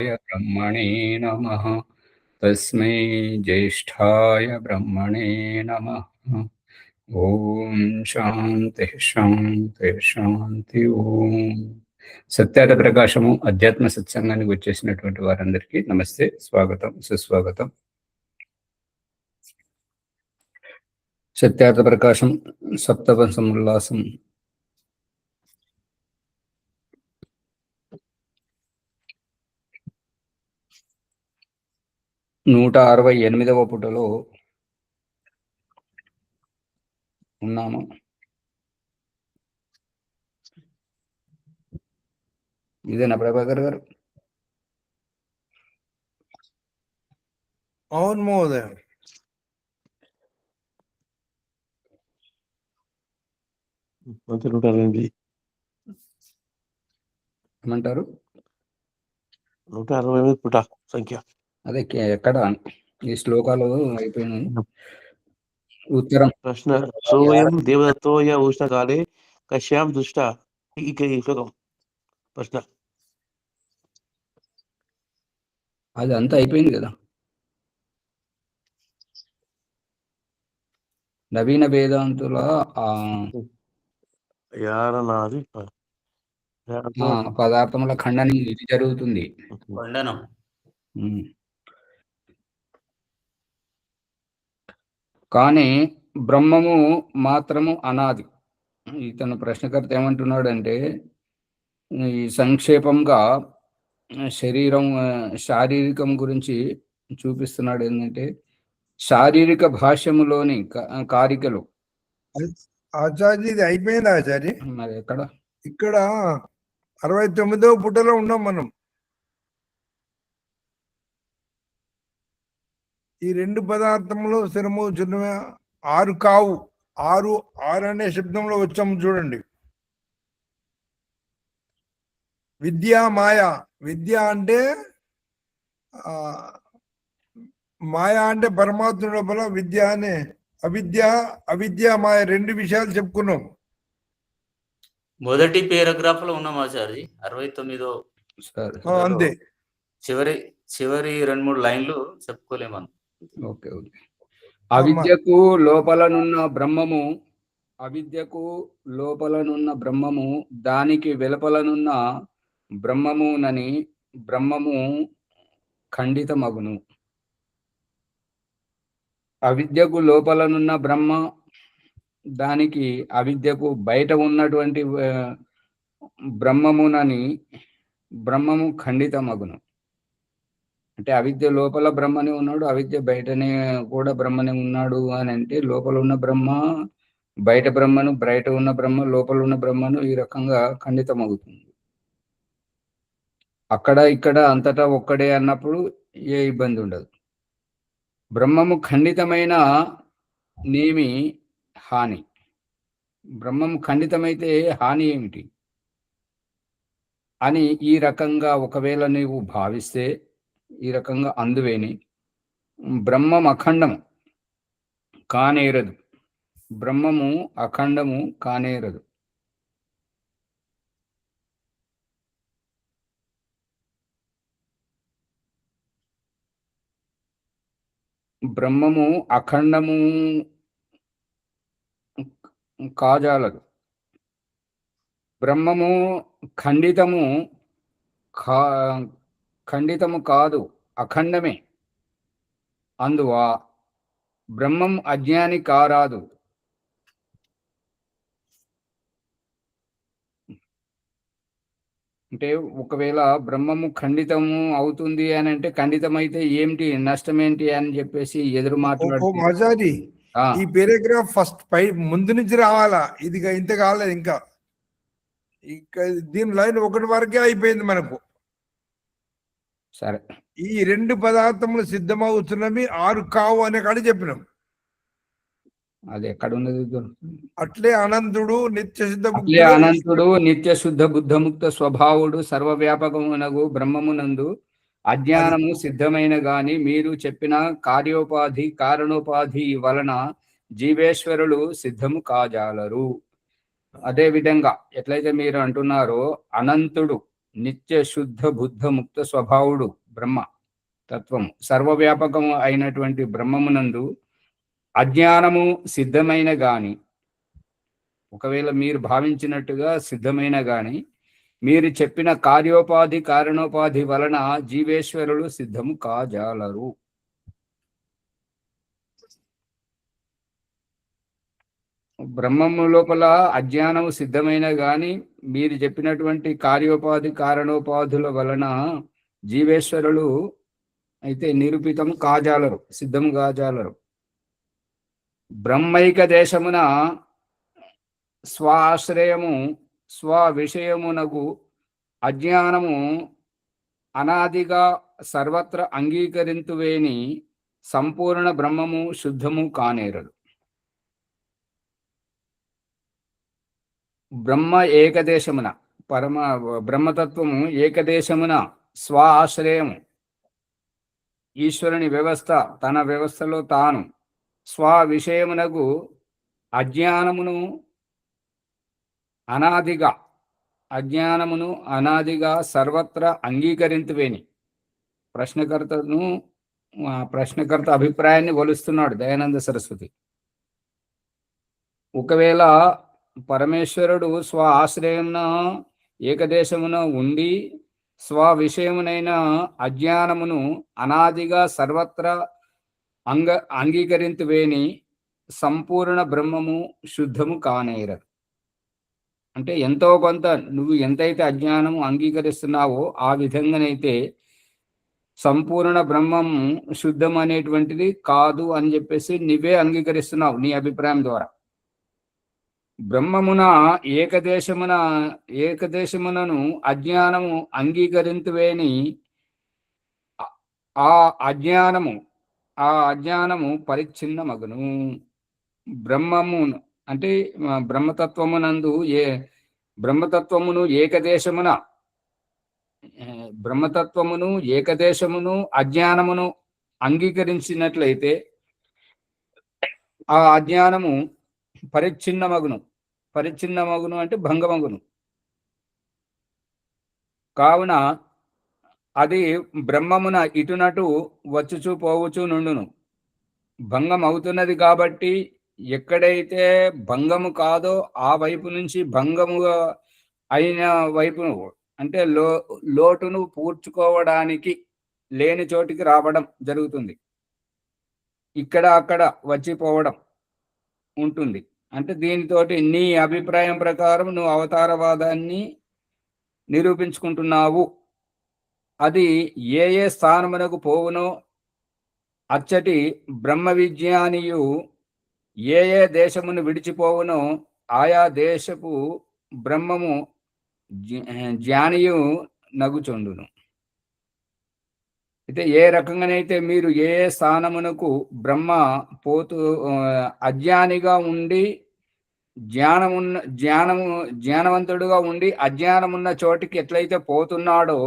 ब्रह्मणे नमः। तस्मै ज्येष्ठाय ब्रह्मणे नमः। ఓం శాంతి శాంతి శాంతి. ఓం సత్యార్థ ప్రకాశము అధ్యాత్మ సత్సంగానికి వచ్చేసినటువంటి వారందరికీ నమస్తే, స్వాగతం, సుస్వాగతం. సత్యార్థ ప్రకాశం సప్తపంచం ఉల్లాసం 168వ పుటలో ఉన్నాము. ఇదేనా ప్రభాకర్ గారు? అవును మహోదయ. ఏమంటారు? 168 పుట సంఖ్య. అదే ఎక్కడ ఈ శ్లోకాలు అయిపోయినాయి. ఉత్తరం ప్రశ్న: సోయం దేవదత్తోయ ఉష్ణకాలే కశ్యాం దుష్ట. ఈ శ్లోకం ప్రశ్న. అది అంతా అయిపోయింది కదా. నవీన వేదాంతుల పదార్థముల ఖండన ఇది జరుగుతుంది. కానీ బ్రహ్మము మాత్రము అనాది. ఇతను ప్రశ్నకర్త ఏమంటున్నాడంటే, ఈ సంక్షేపంగా శారీరకం గురించి చూపిస్తున్నాడు. ఏంటంటే శారీరక భాష్యములోని కారికలు. ఆచార్య ఇది అయిపోయింది ఆచార్య. మరి ఎక్కడ? ఇక్కడ 69వ పుటలో ఉన్నాం మనం. ఈ రెండు పదార్థంలో స్థిరము చిన్నమే 6 కావు. 6 అనే శబ్దంలో వచ్చాము చూడండి. విద్య మాయ. విద్య అంటే మాయా అంటే పరమాత్మ లోపల, విద్య అనే అవిద్య మాయ రెండు విషయాలు చెప్పుకున్నాం. మొదటి పేరాగ్రాఫ్ లో ఉన్నాం ఆచార్య, 69వ. అంతే, చివరి 2-3 లైన్లు చెప్పుకోలేము. ఓకే. అవిద్యకు లోపలనున్న బ్రహ్మము దానికి వెలుపలనున్న బ్రహ్మము ఖండితమగును. అవిద్యకు లోపలనున్న బ్రహ్మ దానికి అవిద్యకు బయట ఉన్నటువంటి బ్రహ్మము ఖండితమగును. అంటే అవిద్య లోపల బ్రహ్మనే ఉన్నాడు, అవిద్య బయటనే కూడా బ్రహ్మనే ఉన్నాడు అని అంటే, లోపల ఉన్న బ్రహ్మ బయట బ్రహ్మను, బయట ఉన్న బ్రహ్మ లోపల ఉన్న బ్రహ్మను ఈ రకంగా ఖండితమవుతుంది. అక్కడ ఇక్కడ అంతటా ఒక్కడే అన్నప్పుడు ఏ ఇబ్బంది ఉండదు. బ్రహ్మము ఖండితమైన నేమి హాని. బ్రహ్మము ఖండితమైతే హాని ఏమిటి అని ఈ రకంగా ఒకవేళ నీవు భావిస్తే, ఈ రకంగా అందువేని బ్రహ్మం అఖండము కానేరదు. బ్రహ్మము అఖండము కానేరదు. బ్రహ్మము అఖండము కాజాలదు. బ్రహ్మము ఖండితము కాదు, అఖండమే. అందువా బ్రహ్మం అజ్ఞాని కారాదు. అంటే ఒకవేళ బ్రహ్మము ఖండితము అవుతుంది అని అంటే, ఖండితమైతే ఏమిటి నష్టం ఏంటి అని చెప్పేసి ఎదురు మాట్లాడుతుంది. ఈ పారాగ్రాఫ్ ఫస్ట్ పై ముందు నుంచి రావాలా, ఇది ఇంత కాలేదు ఇంకా. దీని లైన్ 1 వరకే అయిపోయింది మనకు. సరే, ఈ రెండు పదార్థములు సిద్ధమవుతున్నవి 6 కావు అనే కాడ చెప్పినాం. అది ఎక్కడ ఉన్నది? అట్లే అనంతుడు నిత్య శుద్ధ బుద్ధముక్త స్వభావుడు సర్వవ్యాపకమునగు బ్రహ్మమునందు అజ్ఞానము సిద్ధమైన గాని మీరు చెప్పిన కార్యోపాధి కారణోపాధి వలన జీవేశ్వరులు సిద్ధము కాజాలరు. అదే విధంగా ఎట్లయితే మీరు అంటున్నారో, అనంతుడు నిత్య శుద్ధ బుద్ధ ముక్త స్వభావుడు బ్రహ్మ తత్వము. సర్వవ్యాపకము అయినటువంటి బ్రహ్మమునందు అజ్ఞానము సిద్ధమైన గాని, ఒకవేళ మీరు భావించినట్టుగా సిద్ధమైన గాని, మీరు చెప్పిన కార్యోపాధి కారణోపాధి వలన జీవేశ్వరులు సిద్ధము కాజాలరు. బ్రహ్మము లోపల అజ్ఞానము సిద్ధమైన గాని, మీరు చెప్పినటువంటి కార్యోపాధి కారణోపాధుల వలన జీవేశ్వరులు అయితే నిరూపితము కాజాలరు, సిద్ధము కాజాలరు. బ్రహ్మైక దేశమున స్వాశ్రయము స్వ విషయమునకు అజ్ఞానము అనాదిగా సర్వత్ర అంగీకరింతువేని సంపూర్ణ బ్రహ్మము శుద్ధము కానేరదు. బ్రహ్మ ఏకదేశమున బ్రహ్మతత్వము ఏకదేశమున స్వ ఆశ్రయము ఈశ్వరుని వ్యవస్థ తన వ్యవస్థలో తాను స్వ విషయమునకు అజ్ఞానమును అనాదిగా సర్వత్ర అంగీకరింతువేని ప్రశ్నకర్త అభిప్రాయాన్ని వలుస్తున్నాడు దయానంద సరస్వతి. ఒకవేళ పరమేశ్వరుడు స్వ ఆశ్రయమున ఏకదేశమున ఉండి స్వ విషయమునైన అజ్ఞానమును అనాదిగా సర్వత్ర అంగీకరింతువేని సంపూర్ణ బ్రహ్మము శుద్ధము కానేరదు. అంటే ఎంతో కొంత నువ్వు ఎంతైతే అజ్ఞానము అంగీకరిస్తున్నావో ఆ విధంగానైతే సంపూర్ణ బ్రహ్మము శుద్ధం అనేటువంటిది కాదు అని చెప్పేసి నువ్వే అంగీకరిస్తున్నావు నీ అభిప్రాయం ద్వారా. బ్రహ్మమున ఏకదేశమునను అజ్ఞానము అంగీకరింతువేని ఆ అజ్ఞానము పరిచ్ఛిన్నమగును. బ్రహ్మము అంటే బ్రహ్మతత్వమును ఏకదేశమును అజ్ఞానమును అంగీకరించినట్లయితే ఆ అజ్ఞానము పరిచ్ఛిన్నమగును అంటే భంగమగును. కావున అది బ్రహ్మమున ఇటునటు వచ్చుచూ పోవుచూ నుండును. భంగం అవుతున్నది కాబట్టి ఎక్కడైతే భంగము కాదో ఆ వైపు నుంచి భంగము అయిన వైపు అంటే లోటును పూడ్చుకోవడానికి లేని చోటికి రావడం జరుగుతుంది. ఇక్కడ అక్కడ వచ్చిపోవడం ఉంటుంది. అంటే దీనితోటి నీ అభిప్రాయం ప్రకారం నువ్వు అవతారవాదాన్ని నిరూపించుకుంటున్నావు. అది ఏ స్థానమునకు పోవునో అచ్చటి బ్రహ్మ విజ్ఞానియు ఏ దేశమును విడిచిపోవునో ఆయా దేశపు బ్రహ్మము జ్ఞానియు నగుచుండును. అయితే ఏ రకంగానైతే మీరు ఏ స్థానమునకు బ్రహ్మ పోతూ అజ్ఞానిగా ఉండి జ్ఞానవంతుడుగా ఉండి అజ్ఞానమున్న చోటికి ఎట్లయితే పోతున్నాడో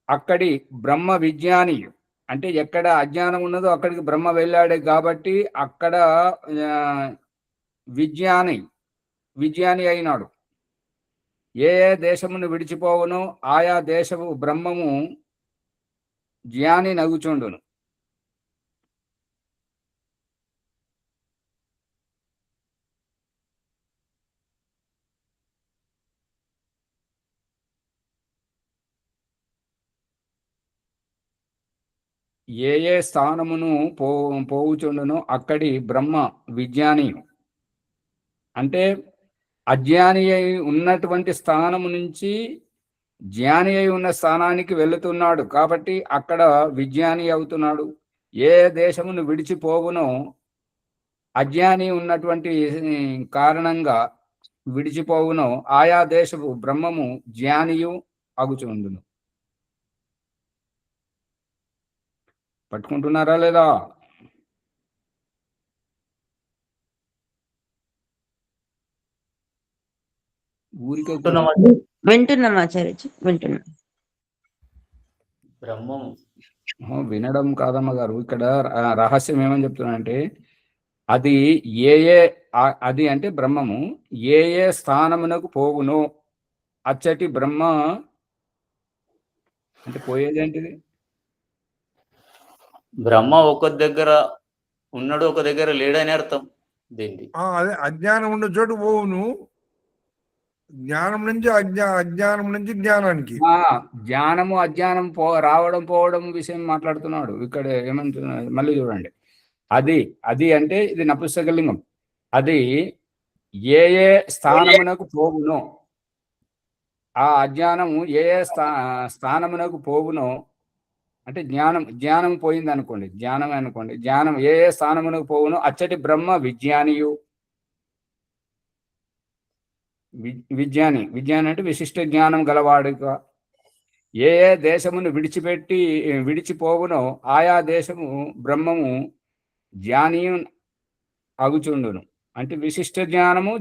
అక్కడి బ్రహ్మ విజ్ఞాని అంటే ఎక్కడ అజ్ఞానం ఉన్నదో అక్కడికి బ్రహ్మ వెళ్ళాడు కాబట్టి అక్కడ విజ్ఞాని అయినాడు. ఏ దేశమును విడిచిపోవునో ఆయా దేశము బ్రహ్మము జ్ఞాని నగుచుండును. ఏ స్థానమును పోవుచుండునో అక్కడి బ్రహ్మ విజ్ఞాని అంటే అజ్ఞాని అయి ఉన్నటువంటి స్థానము నుంచి జ్ఞాని అయి ఉన్న స్థానానికి వెళుతున్నాడు కాబట్టి అక్కడ విజ్ఞాని అవుతున్నాడు. ఏ దేశమును విడిచిపోవునో అజ్ఞాని ఉన్నటువంటి కారణంగా విడిచిపోవునో ఆయా దేశపు బ్రహ్మము జ్ఞానియు అగుచుండును. పట్టుకుంటున్నారా లేదా? ఊరికే వింటున్నాం ఆచార్యజీ, వింటున్నాం. బ్రహ్మము వినడం కాదమ్మ గారు, ఇక్కడ రహస్యం ఏమని చెప్తున్నానంటే అది అది అంటే బ్రహ్మము ఏ స్థానమునకు పోవునో అచ్చటి బ్రహ్మ అంటే పోయేది ఏంటిది? బ్రహ్మ ఒక దగ్గర ఉన్నాడు, ఒక దగ్గర లేడని అర్థం దీనికి. అదే అజ్ఞానం ఉన్న చోటు పోవును, జ్ఞానం నుంచి అజ్ఞానం నుంచి జ్ఞానానికి. జ్ఞానము అజ్ఞానం రావడం పోవడం విషయం మాట్లాడుతున్నాడు ఇక్కడ. ఏమంటున్నాడు మళ్ళీ చూడండి. అది అంటే ఇది నపుంసకలింగం. అది ఏ ఏ స్థానమునకు పోవునో, ఆ అజ్ఞానము ఏ ఏ స్థానమునకు పోవునో, అంటే జ్ఞానం పోయింది అనుకోండి, జ్ఞానం ఏ ఏ స్థానమునకు పోవునో అచ్చటి బ్రహ్మ విజ్ఞాని అంటే విశిష్ట జ్ఞానం గలవాడుగా. ఏ ఏ దేశమును విడిచిపోవునో ఆయా దేశము బ్రహ్మము జ్ఞాని అగుచుండును. అంటే విశిష్ట జ్ఞానము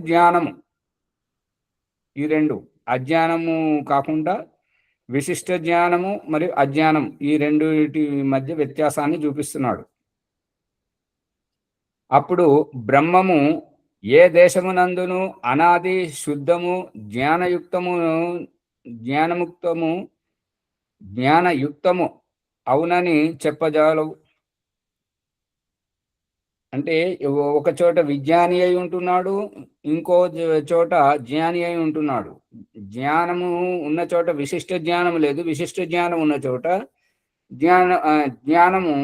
ఈ రెండు, అజ్ఞానము కాకుండా విశిష్ట జ్ఞానము మరియు అజ్ఞానం, ఈ రెండిటి మధ్య వ్యత్యాసాన్ని చూపిస్తున్నాడు. అప్పుడు బ్రహ్మము ఏ దేశమునందును అనాది శుద్ధము జ్ఞానయుక్తము అవునని చెప్పజాలవు. అంటే ఒక చోట విజ్ఞాని అయి ఉంటున్నాడు, ఇంకో చోట జ్ఞాని అయి ఉంటున్నాడు. జ్ఞానము ఉన్న చోట విశిష్ట జ్ఞానం లేదు, విశిష్ట జ్ఞానం ఉన్న చోట జ్ఞానము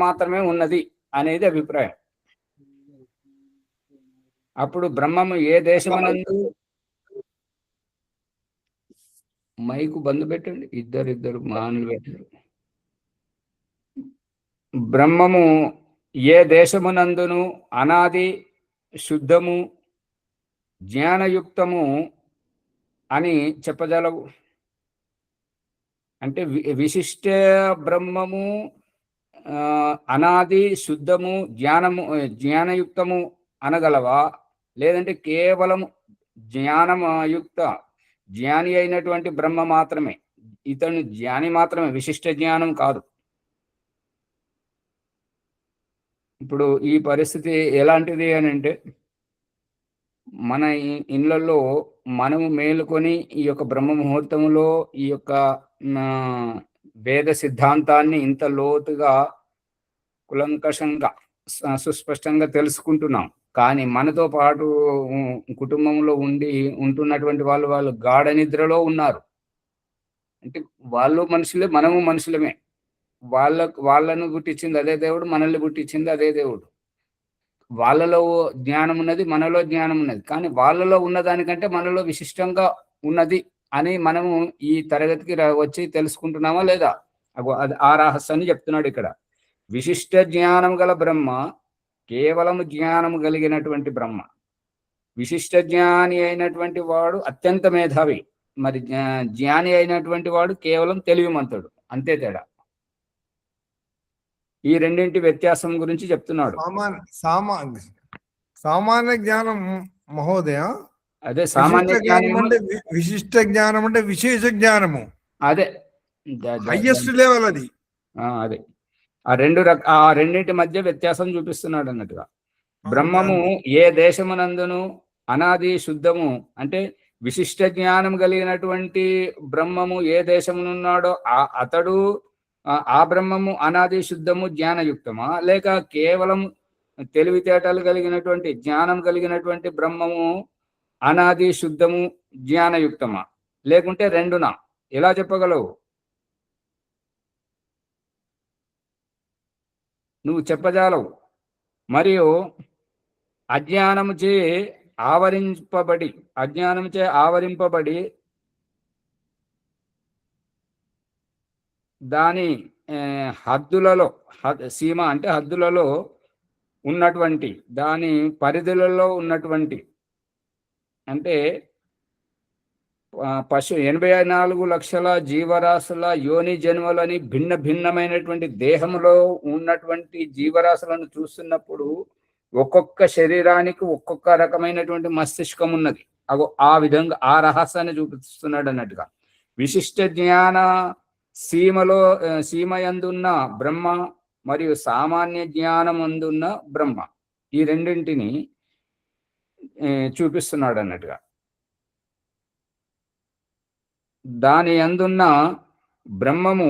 మాత్రమే ఉన్నది అనేది అభిప్రాయం. అప్పుడు బ్రహ్మము ఏ దేశమునందు, మైకు బంధు పెట్టండి, ఇద్దరు మానులు పెట్టండి. బ్రహ్మము ఏ దేశమునందును అనాది శుద్ధము జ్ఞానయుక్తము అని చెప్పజాలవు. అంటే విశిష్ట బ్రహ్మము అనాది శుద్ధము జ్ఞానయుక్తము అనగలవా? లేదంటే కేవలం జ్ఞాని అయినటువంటి బ్రహ్మ మాత్రమే, ఇతను జ్ఞాని మాత్రమే, విశిష్ట జ్ఞానం కాదు. ఇప్పుడు ఈ పరిస్థితి ఎలాంటిది అని అంటే, మన ఇళ్లలో మనము మేలుకొని ఈ యొక్క బ్రహ్మ ముహూర్తంలో ఈ యొక్క వేద సిద్ధాంతాన్ని ఇంత లోతుగా కులంకషంగా సుస్పష్టంగా తెలుసుకుంటున్నాం. కానీ మనతో పాటు కుటుంబంలో ఉంటున్నటువంటి వాళ్ళు గాఢ నిద్రలో ఉన్నారు. అంటే వాళ్ళు మనుషులే, మనము మనుషులమే. వాళ్ళను పుట్టించింది అదే దేవుడు, మనల్ని పుట్టించింది అదే దేవుడు. వాళ్ళలో జ్ఞానం ఉన్నది, మనలో జ్ఞానం ఉన్నది. కానీ వాళ్ళలో ఉన్నదానికంటే మనలో విశిష్టంగా ఉన్నది అని మనము ఈ తరగతికి వచ్చి తెలుసుకుంటున్నామా లేదా? ఆ రహస్యాన్ని చెప్తున్నాడు ఇక్కడ. విశిష్ట జ్ఞానం గల బ్రహ్మ కేవలం జ్ఞానం కలిగినటువంటి బ్రహ్మ. విశిష్ట జ్ఞాని అయినటువంటి వాడు అత్యంత మేధావి, మరి జ్ఞాని అయినటువంటి వాడు కేవలం తెలివిమంతుడు, అంతే తేడా. ఈ రెండింటి వ్యత్యాసం గురించి చెప్తున్నాడు. సామాన్య జ్ఞానం మహోదయ, అదే సామాన్య జ్ఞానం అంటే విశిష్ట జ్ఞానం అంటే విశేష జ్ఞానము, అదే హైయెస్ట్ లెవెల్ అది. అదే ఆ రెండింటి మధ్య వ్యత్యాసం చూపిస్తున్నాడు అన్నట్టుగా. బ్రహ్మము ఏ దేశమునందును అనాది శుద్ధము అంటే విశిష్ట జ్ఞానం కలిగినటువంటి బ్రహ్మము ఏ దేశమునున్నాడో అతడు ఆ బ్రహ్మము అనాది శుద్ధము జ్ఞానయుక్తమా, లేక కేవలం తెలివితేటలు కలిగినటువంటి జ్ఞానం కలిగినటువంటి బ్రహ్మము అనాది శుద్ధము జ్ఞానయుక్తమా, లేకుంటే రెండునా? ఎలా చెప్పగలవు? నువ్వు చెప్పజాలవు. మరియు అజ్ఞానముచే ఆవరింపబడి దాని హద్దులలో, సీమ అంటే హద్దులలో ఉన్నటువంటి, దాని పరిధులలో ఉన్నటువంటి, అంటే 84 లక్షల జీవరాశుల యోని జన్మలని భిన్నమైనటువంటి దేహంలో ఉన్నటువంటి జీవరాశులను చూస్తున్నప్పుడు ఒక్కొక్క శరీరానికి ఒక్కొక్క రకమైనటువంటి మస్తిష్కం ఉన్నది. ఆ విధంగా ఆ రహస్యాన్ని చూపిస్తున్నాడు అన్నట్టుగా. విశిష్ట జ్ఞాన సీమయందున్న బ్రహ్మ మరియు సామాన్య జ్ఞానమందున్న బ్రహ్మ, ఈ రెండింటిని చూపిస్తున్నాడు అన్నట్టుగా. దాని యందున్న బ్రహ్మము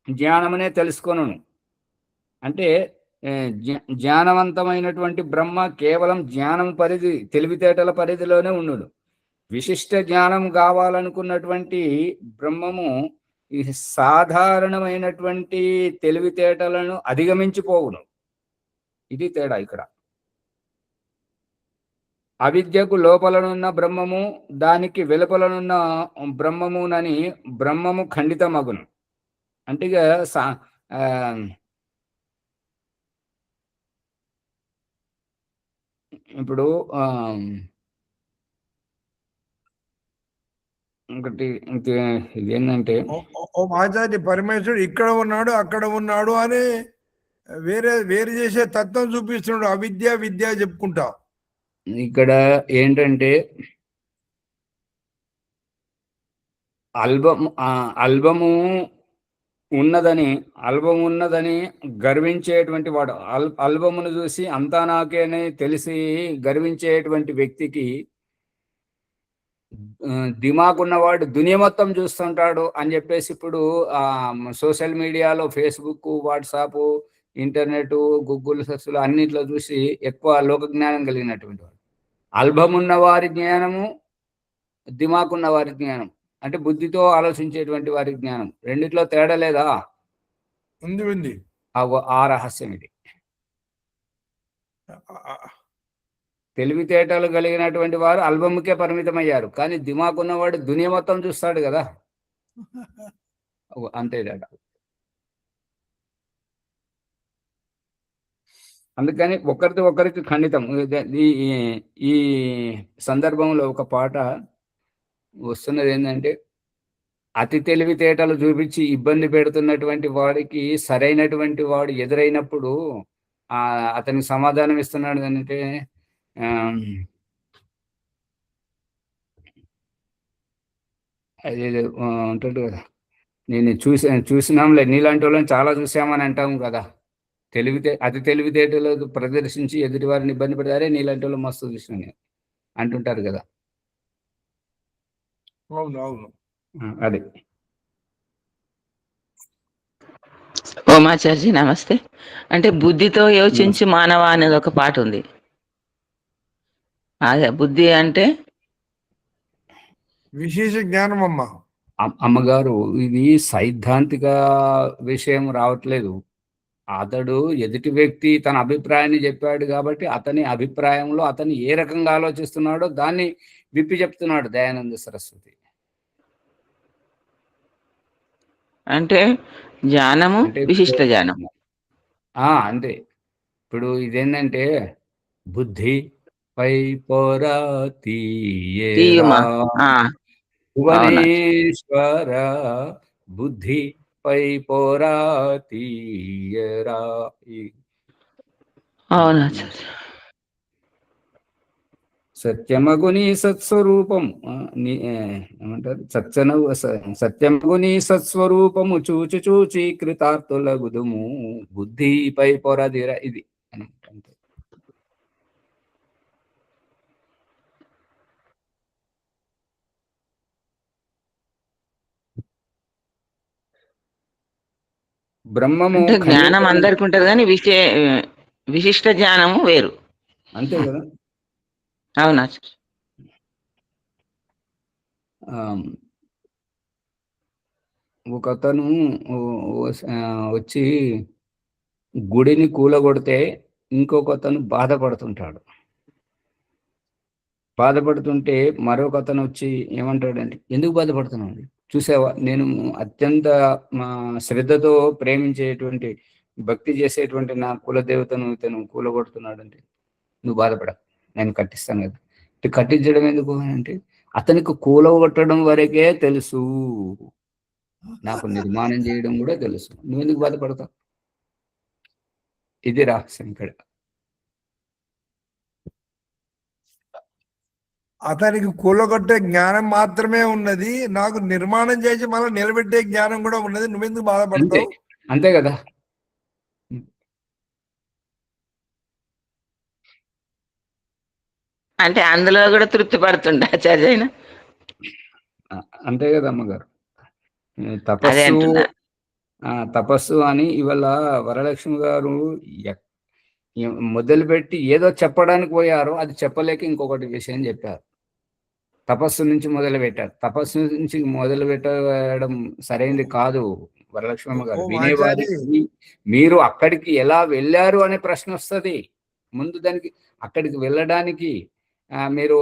జ్ఞానమునే తెలుసుకొనును. అంటే జ్ఞానవంతమైనటువంటి బ్రహ్మ కేవలం జ్ఞానం పరిధి, తెలివితేటల పరిధిలోనే ఉండును. విశిష్ట జ్ఞానం కావాలనుకున్నటువంటి బ్రహ్మము ఈ సాధారణమైనటువంటి తెలివితేటలను అధిగమించిపోవును. ఇది తేడా ఇక్కడ. అవిద్యకు లోపలనున్న బ్రహ్మము, దానికి వెలుపలనున్న బ్రహ్మమునని బ్రహ్మము ఖండితమగును. అంటే ఇక ఇప్పుడు ఒకటి ఇది ఏంటంటే, ఓ ఆచార్య, పరమేశ్వరుడు ఇక్కడ ఉన్నాడు అక్కడ ఉన్నాడు అని వేరు చేసే తత్వం చూపిస్తున్నాడు. అవిద్య విద్య చెప్పుకుంటా. ఇక్కడ ఏంటంటే అల్బము ఉన్నదని గర్వించేటువంటి వాడు, అల్బమును చూసి అంతా నాకేనే తెలిసి గర్వించేటువంటి వ్యక్తికి దిమాగ్ ఉన్నవాడు దునియా మొత్తం చూస్తుంటాడు అని చెప్పేసి ఇప్పుడు సోషల్ మీడియాలో ఫేస్బుక్, వాట్సాప్, ఇంటర్నెట్, గూగుల్ సెర్చ్లు అన్నిట్లో చూసి ఎక్కువ లోక జ్ఞానం కలిగినటువంటి వాడు. అల్బం ఉన్న వారి జ్ఞానము, దిమాగ్ ఉన్న వారి జ్ఞానం, అంటే బుద్ధితో ఆలోచించేటువంటి వారి జ్ఞానం, రెండిట్లో తేడా లేదా? ఉంది. ఆ రహస్యం ఇది. తెలివితేటలు కలిగినటువంటి వారు అల్బమ్కే పరిమితమయ్యారు, కానీ దిమాగ్ ఉన్నవాడు దునియా మొత్తం చూస్తాడు కదా. అంతే తేడా. అందుకని ఒకరితో ఒకరికి ఖండితం. ఈ సందర్భంలో ఒక పాట వస్తున్నది ఏంటంటే, అతి తెలివితేటలు చూపించి ఇబ్బంది పెడుతున్నటువంటి వాడికి సరైనటువంటి వాడు ఎదురైనప్పుడు అతనికి సమాధానం ఇస్తున్నాడు అంటే, అదే ఉంటాడు కదా, నేను చూసినాంలే, నీలాంటి వాళ్ళని చాలా చూసామని అంటాము కదా. అతి తెలివితేటలు ప్రదర్శించి ఎదుటి వారిని ఇబ్బంది పెడతారే, నీలాంటి వాళ్ళు మస్తు చూసిన అంటుంటారు కదా. అదే. ఓమాచార్జీ నమస్తే. అంటే బుద్ధితో యోచించి మానవ అనేది ఒక పాట ఉంది. అదే బుద్ధి అంటే విశేష జ్ఞానం. అమ్మగారు, ఇది సైద్ధాంతిక విషయం రావట్లేదు. అతడు ఎదుటి వ్యక్తి తన అభిప్రాయాన్ని చెప్పాడు కాబట్టి అతని అభిప్రాయంలో అతను ఏ రకంగా ఆలోచిస్తున్నాడో దాన్ని విప్పి చెప్తున్నాడు దయానంద సరస్వతి. అంటే జ్ఞానము, విశిష్ట జ్ఞానం. అంతే. ఇప్పుడు ఇదేంటంటే, బుద్ధి పై పోరా భువనేశ్వర, బుద్ధి పై పోరా తీయరా. అవునా? సత్యమగుని సత్స్వరూపం, ఏమంటారు, సత్యమగుని సత్స్వరూపము చూచి చూచి కృతార్థుల గుదుము, బుద్ధిపై పొరదిర. ఇది బ్రహ్మము. జ్ఞానం అందరికి ఉంటది కానీ విశిష్ట జ్ఞానము వేరు. అంతే కదా. అవునా? ఒకతను వచ్చి గుడిని కూలగొడితే ఇంకొకతను బాధపడుతుంటే మరొకతను వచ్చి ఏమంటాడంటే, ఎందుకు బాధపడుతున్నాడు? చూసావా, నేను అత్యంత శ్రద్ధతో ప్రేమించేటువంటి, భక్తి చేసేటువంటి నా కులదేవతను ఇతను కూలగొడుతున్నాడంటే నువ్వు బాధపడ, నేను కట్టిస్తాను కదా. కట్టించడం ఎందుకు అంటే, అతనికి కూలగొట్టడం వరకే తెలుసు, నాకు నిర్మాణం చేయడం కూడా తెలుసు, నువ్వెందుకు బాధపడతావు? ఇది రహస్యం ఇక్కడ. అతనికి కూలగొట్టే జ్ఞానం మాత్రమే ఉన్నది, నాకు నిర్మాణం చేసి మళ్ళీ నిలబెట్టే జ్ఞానం కూడా ఉన్నది, నువ్వెందుకు బాధపడతావు? అంతే కదా. అంటే అందులో కూడా తృప్తి పడుతుండ ఆచార్య ఆయన. అంతే కదా అమ్మగారు. అదే తపస్సు అంటున్నా. తపస్సు అని ఇవాళ వరలక్ష్మి గారు ఎక్- మొదలుపెట్టి ఏదో చెప్పడానికి పోయారో అది చెప్పలేక ఇంకొకటి విషయం చెప్పారు. తపస్సు నుంచి మొదలు పెట్టారు. తపస్సు నుంచి మొదలు పెట్టడం సరైనది కాదు వరలక్ష్మమ్మ గారు. ఓ వినేవారి ఆచార్య, మీరు అక్కడికి ఎలా వెళ్ళారు అనే ప్రశ్న వస్తుంది. ముందు దానికి అక్కడికి వెళ్ళడానికి మీరు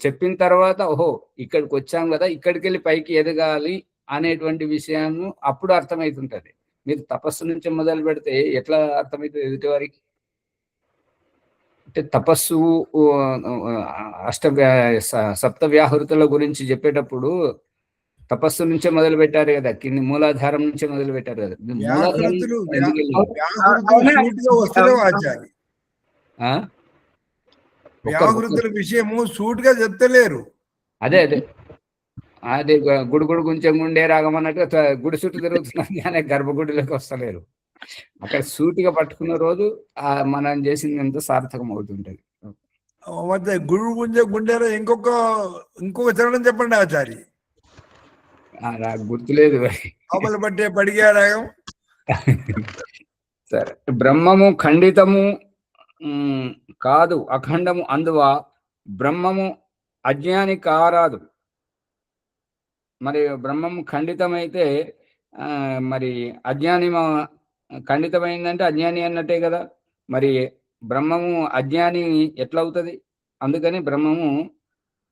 చెప్పిన తర్వాత ఓహో ఇక్కడికి వచ్చాం కదా, ఇక్కడికి వెళ్ళి పైకి ఎదగాలి అనేటువంటి విషయాన్ని అప్పుడు అర్థమవుతుంటది. మీరు తపస్సు నుంచి మొదలు పెడితే ఎట్లా అర్థమవుతుంది ఎదుటి వారికి? అంటే తపస్సు సప్త వ్యాహృతుల గురించి చెప్పేటప్పుడు తపస్సు నుంచే మొదలు పెట్టారు కదా, కింది మూలాధారం నుంచే మొదలు పెట్టారు కదా. మూలాధారం వ్యాహృతులు ఎందుకు వెళ్ళారు? వ్యాహృతులు సూటిగా వస్తలేవు ఆచార్య. ఆ? వ్యాహృతుల విషయము సూటిగా చెప్తలేరు. అదే అదే అదే గుడి గుంచె గుండే రాగం అన్నట్టు గుడి చుట్టూ తిరుగుతున్నారు కానీ గర్భగుడిలోకి వస్తలేరు. అక్కడ సూటిగా పట్టుకున్న రోజు మనం చేసింది ఎంత సార్థకం అవుతుంటది. ಮತ್ತೆ గురు గుంజే గుండెలో ఇంకొక చరణం చెప్పండి ఆచార్య. నాకు గుర్తులేదు. ఆపల పట్టే పడిగా రాగం. సరే, బ్రహ్మము ఖండితము కాదు అఖండము అందువా బ్రహ్మము అజ్ఞాని కారాదు. మరి బ్రహ్మము ఖండితమైతే మరి అజ్ఞాని ఖండితమైందంటే అజ్ఞాని అన్నట్టే కదా. మరి బ్రహ్మము అజ్ఞాని ఎట్లా అవుతుంది? అందుకని బ్రహ్మము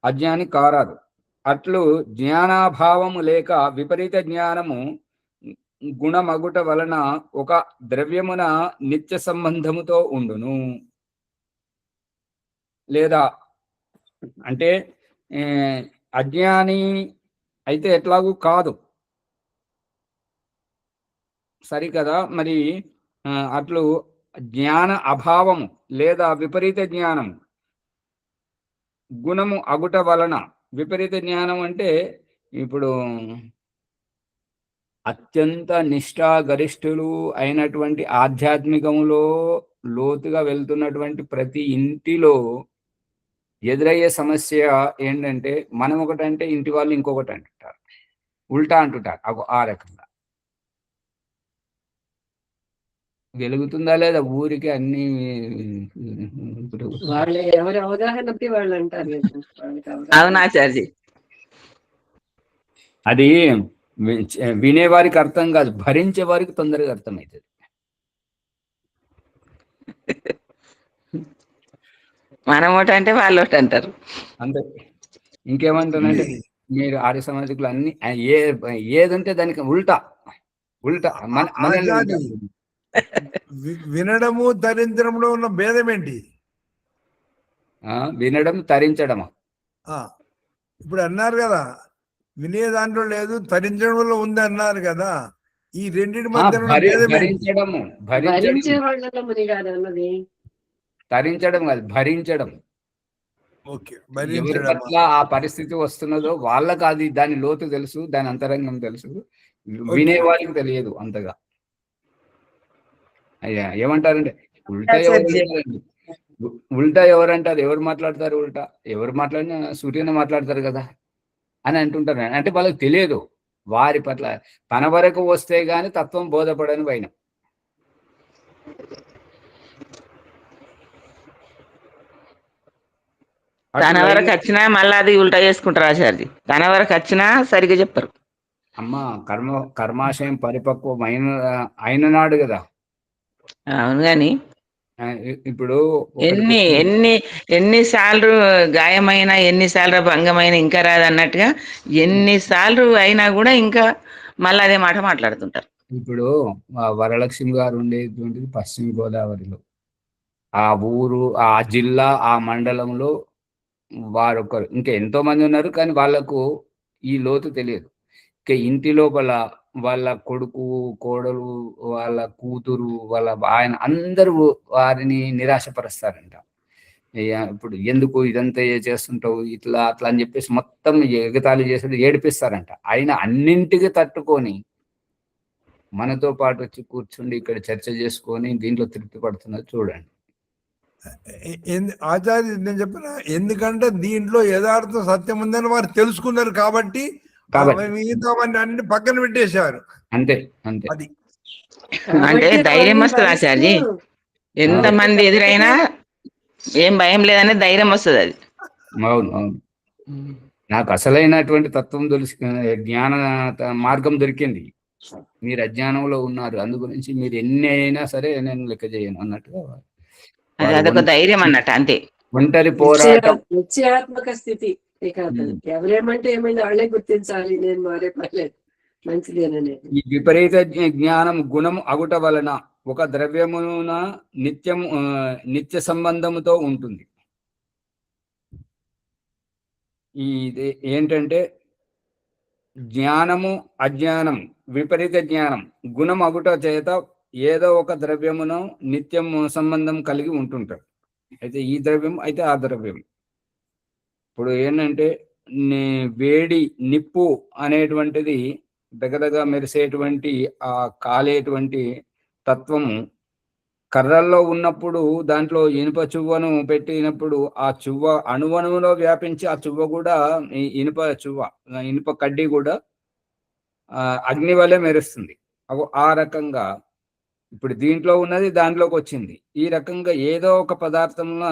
అజ్ఞాని కారాదు. అట్లు జ్ఞానాభావము లేక విపరీత జ్ఞానము గుణమగుట వలన ఒక ద్రవ్యమున నిత్య సంబంధముతో ఉండును. లేదా అంటే అజ్ఞాని అయితే ఎట్లాగూ కాదు, సరికదా. మరి అట్లు జ్ఞాన అభావము లేదా విపరీత జ్ఞానము గుణము అగుట వలన, విపరీత జ్ఞానం అంటే ఇప్పుడు అత్యంత నిష్ఠా గరిష్ఠులు అయినటువంటి ఆధ్యాత్మికములో లోతుగా వెళ్తున్నటువంటి ప్రతి ఇంటిలో ఎదురయ్యే సమస్య ఏంటంటే మనం ఒకటంటే ఇంటి వాళ్ళు ఇంకొకటి అంటుంటారు, ఉల్టా అంటుంటారు. ఆ రకంగా వెలుగుతుందా లేదా ఊరికి అన్ని ఇప్పుడు వాళ్ళే ఎవరి అవగాహనకి వాళ్ళు అంటారు. అవునాచార్జీ. అది వినేవారికి అర్థం కాదు, భరించే వారికి తొందరగా అర్థమవుతుంది. మనం ఒకటి అంటే వాళ్ళు ఒకటి అంటారు. అంతే. ఇంకేమంటానంటే మీరు ఆర్య సమాజికులు అన్ని ఏదంటే దానికి ఉల్టా ఆచార్య, వినడము ధరించడంలో ఉన్న భేదం ఏంటి? వినడం తరించడమా? ఇప్పుడు అన్నారు కదా వినే దాంట్లో లేదు, తరించడంలో ఉంది అన్నారు కదా. ఈ రెండింటి మధ్య భరించడము భరించే వాళ్ళలో ముని కాదు అన్నది. తరించడం కాదు, భరించడం. ఎవరి పట్ల ఆ పరిస్థితి వస్తున్నదో వాళ్ళకి అది దాని లోతు తెలుసు, దాని అంతరంగం తెలుసు, వినేవారికి తెలియదు అంతగా. అయ్యా ఏమంటారంటే ఉల్టా ఎవరంటారు? ఎవరు మాట్లాడతారు ఉల్టా? ఎవరు మాట్లాడినా సూర్యుని మాట్లాడతారు కదా అని అంటుంటారు. అంటే వాళ్ళకి తెలియదు వారి పట్ల. తన వరకు వస్తే గాని తత్వం బోధపడని పైన. తన వరకు వచ్చినా మళ్ళీ అది ఉల్టా చేసుకుంటారు ఆచార్య. తన వరకు వచ్చినా సరిగా చెప్పరు. అమ్మ కర్మాశయం పరిపక్వం అయిన నాడు కదా. అవును గాని ఇప్పుడు ఎన్నిసార్లు గాయమైన, ఎన్నిసార్లు భంగమైన ఇంకా రాదన్నట్టుగా ఎన్నిసార్లు అయినా కూడా ఇంకా మళ్ళీ అదే మాట మాట్లాడుతుంటారు. ఇప్పుడు వరలక్ష్మి గారు ఉండేటువంటిది పశ్చిమ గోదావరిలో. ఆ ఊరు, ఆ జిల్లా, ఆ మండలంలో వారొకరు, ఇంకా ఎంతో మంది ఉన్నారు కానీ వాళ్ళకు ఈ లోతు తెలియదు. ఇక ఇంటి లోపల వాళ్ళ కొడుకు, కోడలు, వాళ్ళ కూతురు, వాళ్ళ ఆయన అందరూ వారిని నిరాశపరుస్తారంట. ఇప్పుడు ఎందుకు ఇదంతా చేస్తుంటావు ఇట్లా అట్లా అని చెప్పేసి మొత్తం ఎగతాళి చేసి ఏడిపిస్తారంట. ఆయన అన్నింటికి తట్టుకొని మనతో పాటు వచ్చి కూర్చుండి ఇక్కడ చర్చ చేసుకొని దీంట్లో తృప్తి పడుతున్నది చూడండి. ఆచార్య నేను చెప్పిన, ఎందుకంటే దీంట్లో యథార్థ సత్యం ఉందని వారు తెలుసుకున్నారు కాబట్టి మిగతావన్నీ అన్ని పక్కన పెట్టేశారు. అంతే అంతే. అది అంటే కాబట్టి ధైర్యం అవన్నీ వస్తుంది భరిస్తూ ఆచార్జీ, ఎంత మంది ఎదురైనా ఏం భయం లేదనే ధైర్యం వస్తుంది అది. అవును అవును. నాకు అసలైనటువంటి తత్వం తెలిసి జ్ఞాన మార్గం దొరికింది. మీరు అజ్ఞానంలో ఉన్నారు, అందు గురించి మీరు ఎన్ని అయినా సరే నేను లెక్క చేయను అన్నట్టుగా అది వారు అదొక ధైర్యం అన్నట్టు అంతే. ఒంటరి పోరాటం. నిశ్చయాత్మక స్థితి. ఇక అతను ఎవరేమంటే ఏమైనా వాళ్ళే గుర్తించాలి, నేను మారే పర్లేదు, మంచిదేనని. ఈ విపరీత జ్ఞానం గుణం అగుట వలన ఒక ద్రవ్యమున నిత్య సంబంధముతో ఉంటుంది. ఇది ఏంటంటే జ్ఞానము అజ్ఞానం, విపరీత జ్ఞానం గుణం అగుట చేత ఏదో ఒక ద్రవ్యమును నిత్యం సంబంధం కలిగి ఉంటుంటారు. అయితే ఈ ద్రవ్యం అయితే ఆ ద్రవ్యం. ఇప్పుడు ఏంటంటే వేడి నిప్పు అనేటువంటిది దగ్గరగా మెరిసేటువంటి ఆ కాలేటువంటి తత్వము కర్రల్లో ఉన్నప్పుడు దాంట్లో ఇనుప చువ్వను పెట్టినప్పుడు ఆ చువ్వ అణువణువులో వ్యాపించి ఆ చువ్వ కూడా ఇనుప కడ్డీ కూడా అగ్ని వల్లే మెరుస్తుంది. ఆ రకంగా ఇప్పుడు దీంట్లో ఉన్నది దాంట్లోకి వచ్చింది. ఈ రకంగా ఏదో ఒక పదార్థంలో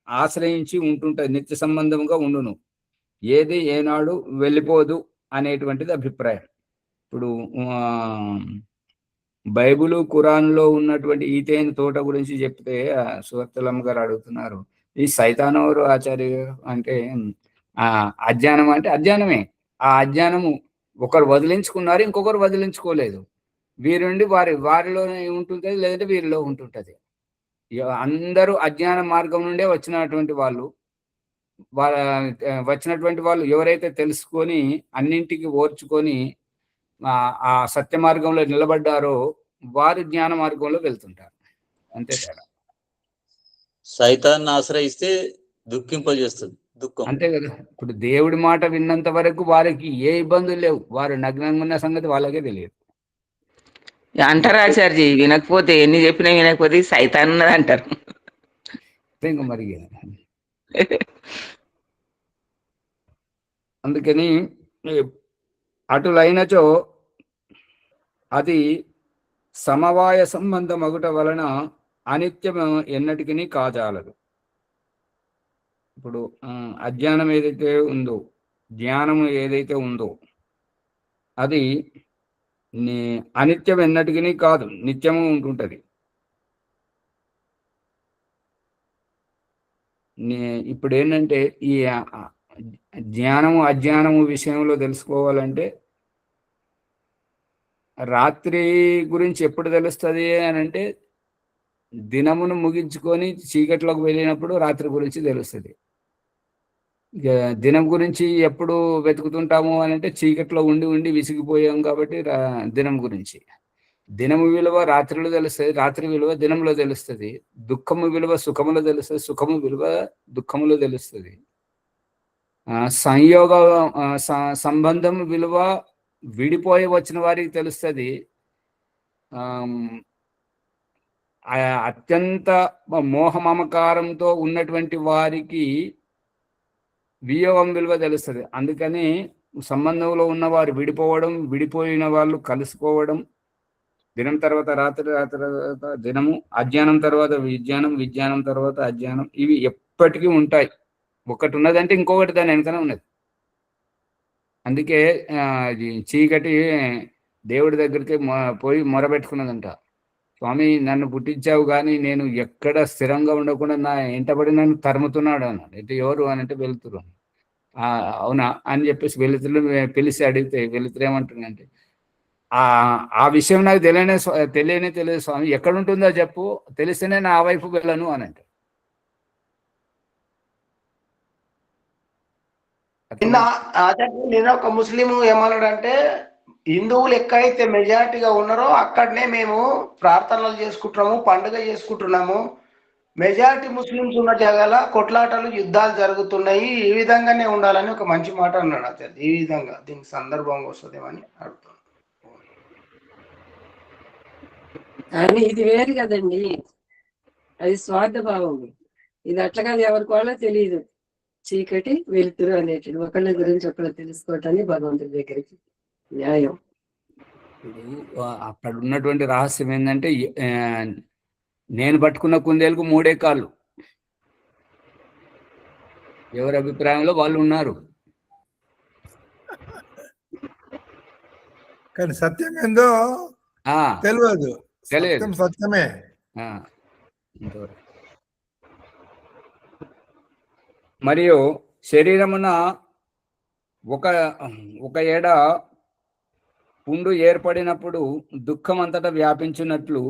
ఆశ్రయించి ఉంటుంటది, నిత్య సంబంధంగా ఉండును, ఏది ఏనాడు వెళ్ళిపోదు అనేటువంటిది అభిప్రాయం. ఇప్పుడు బైబుల్ ఖురాన్లో ఉన్నటువంటి ఈతేను తోట గురించి చెప్తే సువర్తలమ్మ గారు అడుగుతున్నారు, ఈ సైతానవరు ఆచార్య అంటే అజ్ఞానం అంటే అజ్ఞానమే. ఆ అజ్ఞానము ఒకరు వదిలించుకున్నారు, ఇంకొకరు వదిలించుకోలేదు. వీరుండి వారిలోనే ఉంటుంటది, లేదంటే వీరిలో ఉంటుంటది. అందరూ అజ్ఞాన మార్గం నుండే వచ్చినటువంటి వాళ్ళు. వచ్చినటువంటి వాళ్ళు ఎవరైతే తెలుసుకొని అన్నింటికి ఓర్చుకొని ఆ సత్య మార్గంలో నిలబడ్డారో వారు జ్ఞాన మార్గంలో వెళ్తుంటారు. అంతే తేడా. సైతాన్ని ఆశ్రయిస్తే దుఃఖింపజేస్తుంది, దుఃఖం. అంతే కదా. ఇప్పుడు దేవుడి మాట విన్నంత వరకు వారికి ఏ ఇబ్బందులు లేవు. వారు నగ్నంగా ఉన్న సంగతి వాళ్ళకే తెలియదు. అంటారు ఆచార్జీ, వినకపోతే ఎన్ని చెప్పినా వినకపోతే సైతాన్ ఉన్నది అంటారు. ఇంకా మరి అందుకని అటులైనచో అది సమవాయ సంబంధం అగుట వలన అనిత్యం ఎన్నటికీ కాజాలదు. ఇప్పుడు అజ్ఞానం ఏదైతే ఉందో, జ్ఞానము ఏదైతే ఉందో అది అనిత్యం ఎన్నటికీ కాదు, నిత్యము ఉంటుంటది. ఇప్పుడు ఏంటంటే ఈ జ్ఞానము అజ్ఞానము విషయంలో తెలుసుకోవాలంటే రాత్రి గురించి ఎప్పుడు తెలుస్తుంది అని అంటే దినమును ముగించుకొని చీకట్లోకి వెళ్ళినప్పుడు రాత్రి గురించి తెలుస్తుంది. దినం గురించి ఎప్పుడు వెతుకుతుంటాము అని అంటే చీకట్లో ఉండి ఉండి విసిగిపోయాం కాబట్టి దినం గురించి. దినము విలువ రాత్రిలో తెలుస్తుంది, రాత్రి విలువ దినంలో తెలుస్తుంది. దుఃఖము విలువ సుఖములో తెలుస్తుంది, సుఖము విలువ దుఃఖములో తెలుస్తుంది. సంయోగ సంబంధం విలువ విడిపోయి వచ్చిన వారికి తెలుస్తుంది. అత్యంత మోహమమకారంతో ఉన్నటువంటి వారికి వియోగం విలువ తెలుస్తుంది. అందుకని సంబంధంలో ఉన్నవారు విడిపోవడం, విడిపోయిన వాళ్ళు కలుసుకోవడం, దినం తర్వాత రాత్రి, రాత్రి తర్వాత దినము, అజ్ఞానం తర్వాత విజ్ఞానం, విజ్ఞానం తర్వాత అజ్ఞానం, ఇవి ఎప్పటికీ ఉంటాయి. ఒకటి ఉన్నదంటే ఇంకొకటి దాని వెనకనే ఉన్నది. అందుకే చీకటి దేవుడి దగ్గరికి పోయి మొరబెట్టుకున్నదంట, స్వామి నన్ను పుట్టించావు కానీ నేను ఎక్కడ స్థిరంగా ఉండకుండా నా ఎంటబడి నన్ను తరుముతున్నాడు అన్నాడు. అంటే ఎవరు అని అంటే వెలుతురు. అవునా అని చెప్పేసి వెలుతురు పిలిచి అడిగితే వెలుతురు ఏమంటుందంటే ఆ విషయం నాకు తెలియదు స్వామి, ఎక్కడ ఉంటుందో చెప్పు, తెలిస్తేనే నా ఆ వైపు వెళ్ళను అని అంటే. నిన్న ఒక ముస్లిం ఏమన్నాడంటే, హిందువులు ఎక్కడైతే మెజారిటీగా ఉన్నారో అక్కడనే మేము ప్రార్థనలు చేసుకుంటున్నాము, పండుగ చేసుకుంటున్నాము. మెజారిటీ ముస్లింస్ ఉన్న జగాల కొట్లాటలు, యుద్ధాలు జరుగుతున్నాయి, ఈ విధంగానే ఉండాలని ఒక మంచి మాట అన్నాడు. అతను ఈ విధంగా దీనికి సందర్భంగా వస్తుందేమని అడుగుతున్నాను. కానీ ఇది వేరు కదండి, అది స్వార్థ భావం. ఇది అట్లా కాదు, ఎవరికి వాళ్ళ తెలియదు. చీకటి వెలుతురు అనేటిది ఒకళ్ళ గురించి ఒకళ్ళు తెలుసుకోవటానికి భగవంతుడి దగ్గరికి న్యాయం. ఇప్పుడు అక్కడ ఉన్నటువంటి రహస్యం ఏంటంటే నేను పట్టుకున్న కుందేలకు 3 కాళ్ళు. ఎవరి అభిప్రాయంలో వాళ్ళు ఉన్నారు. కానీ సత్యం ఏందో తెలియదు. తెలియదు. సత్యం సత్యమే. ఇంతవరకు. మరియు శరీరమున ఒక ఏడ పుండు ఏర్పడినప్పుడు దుఃఖం అంతటా వ్యాపించినట్లు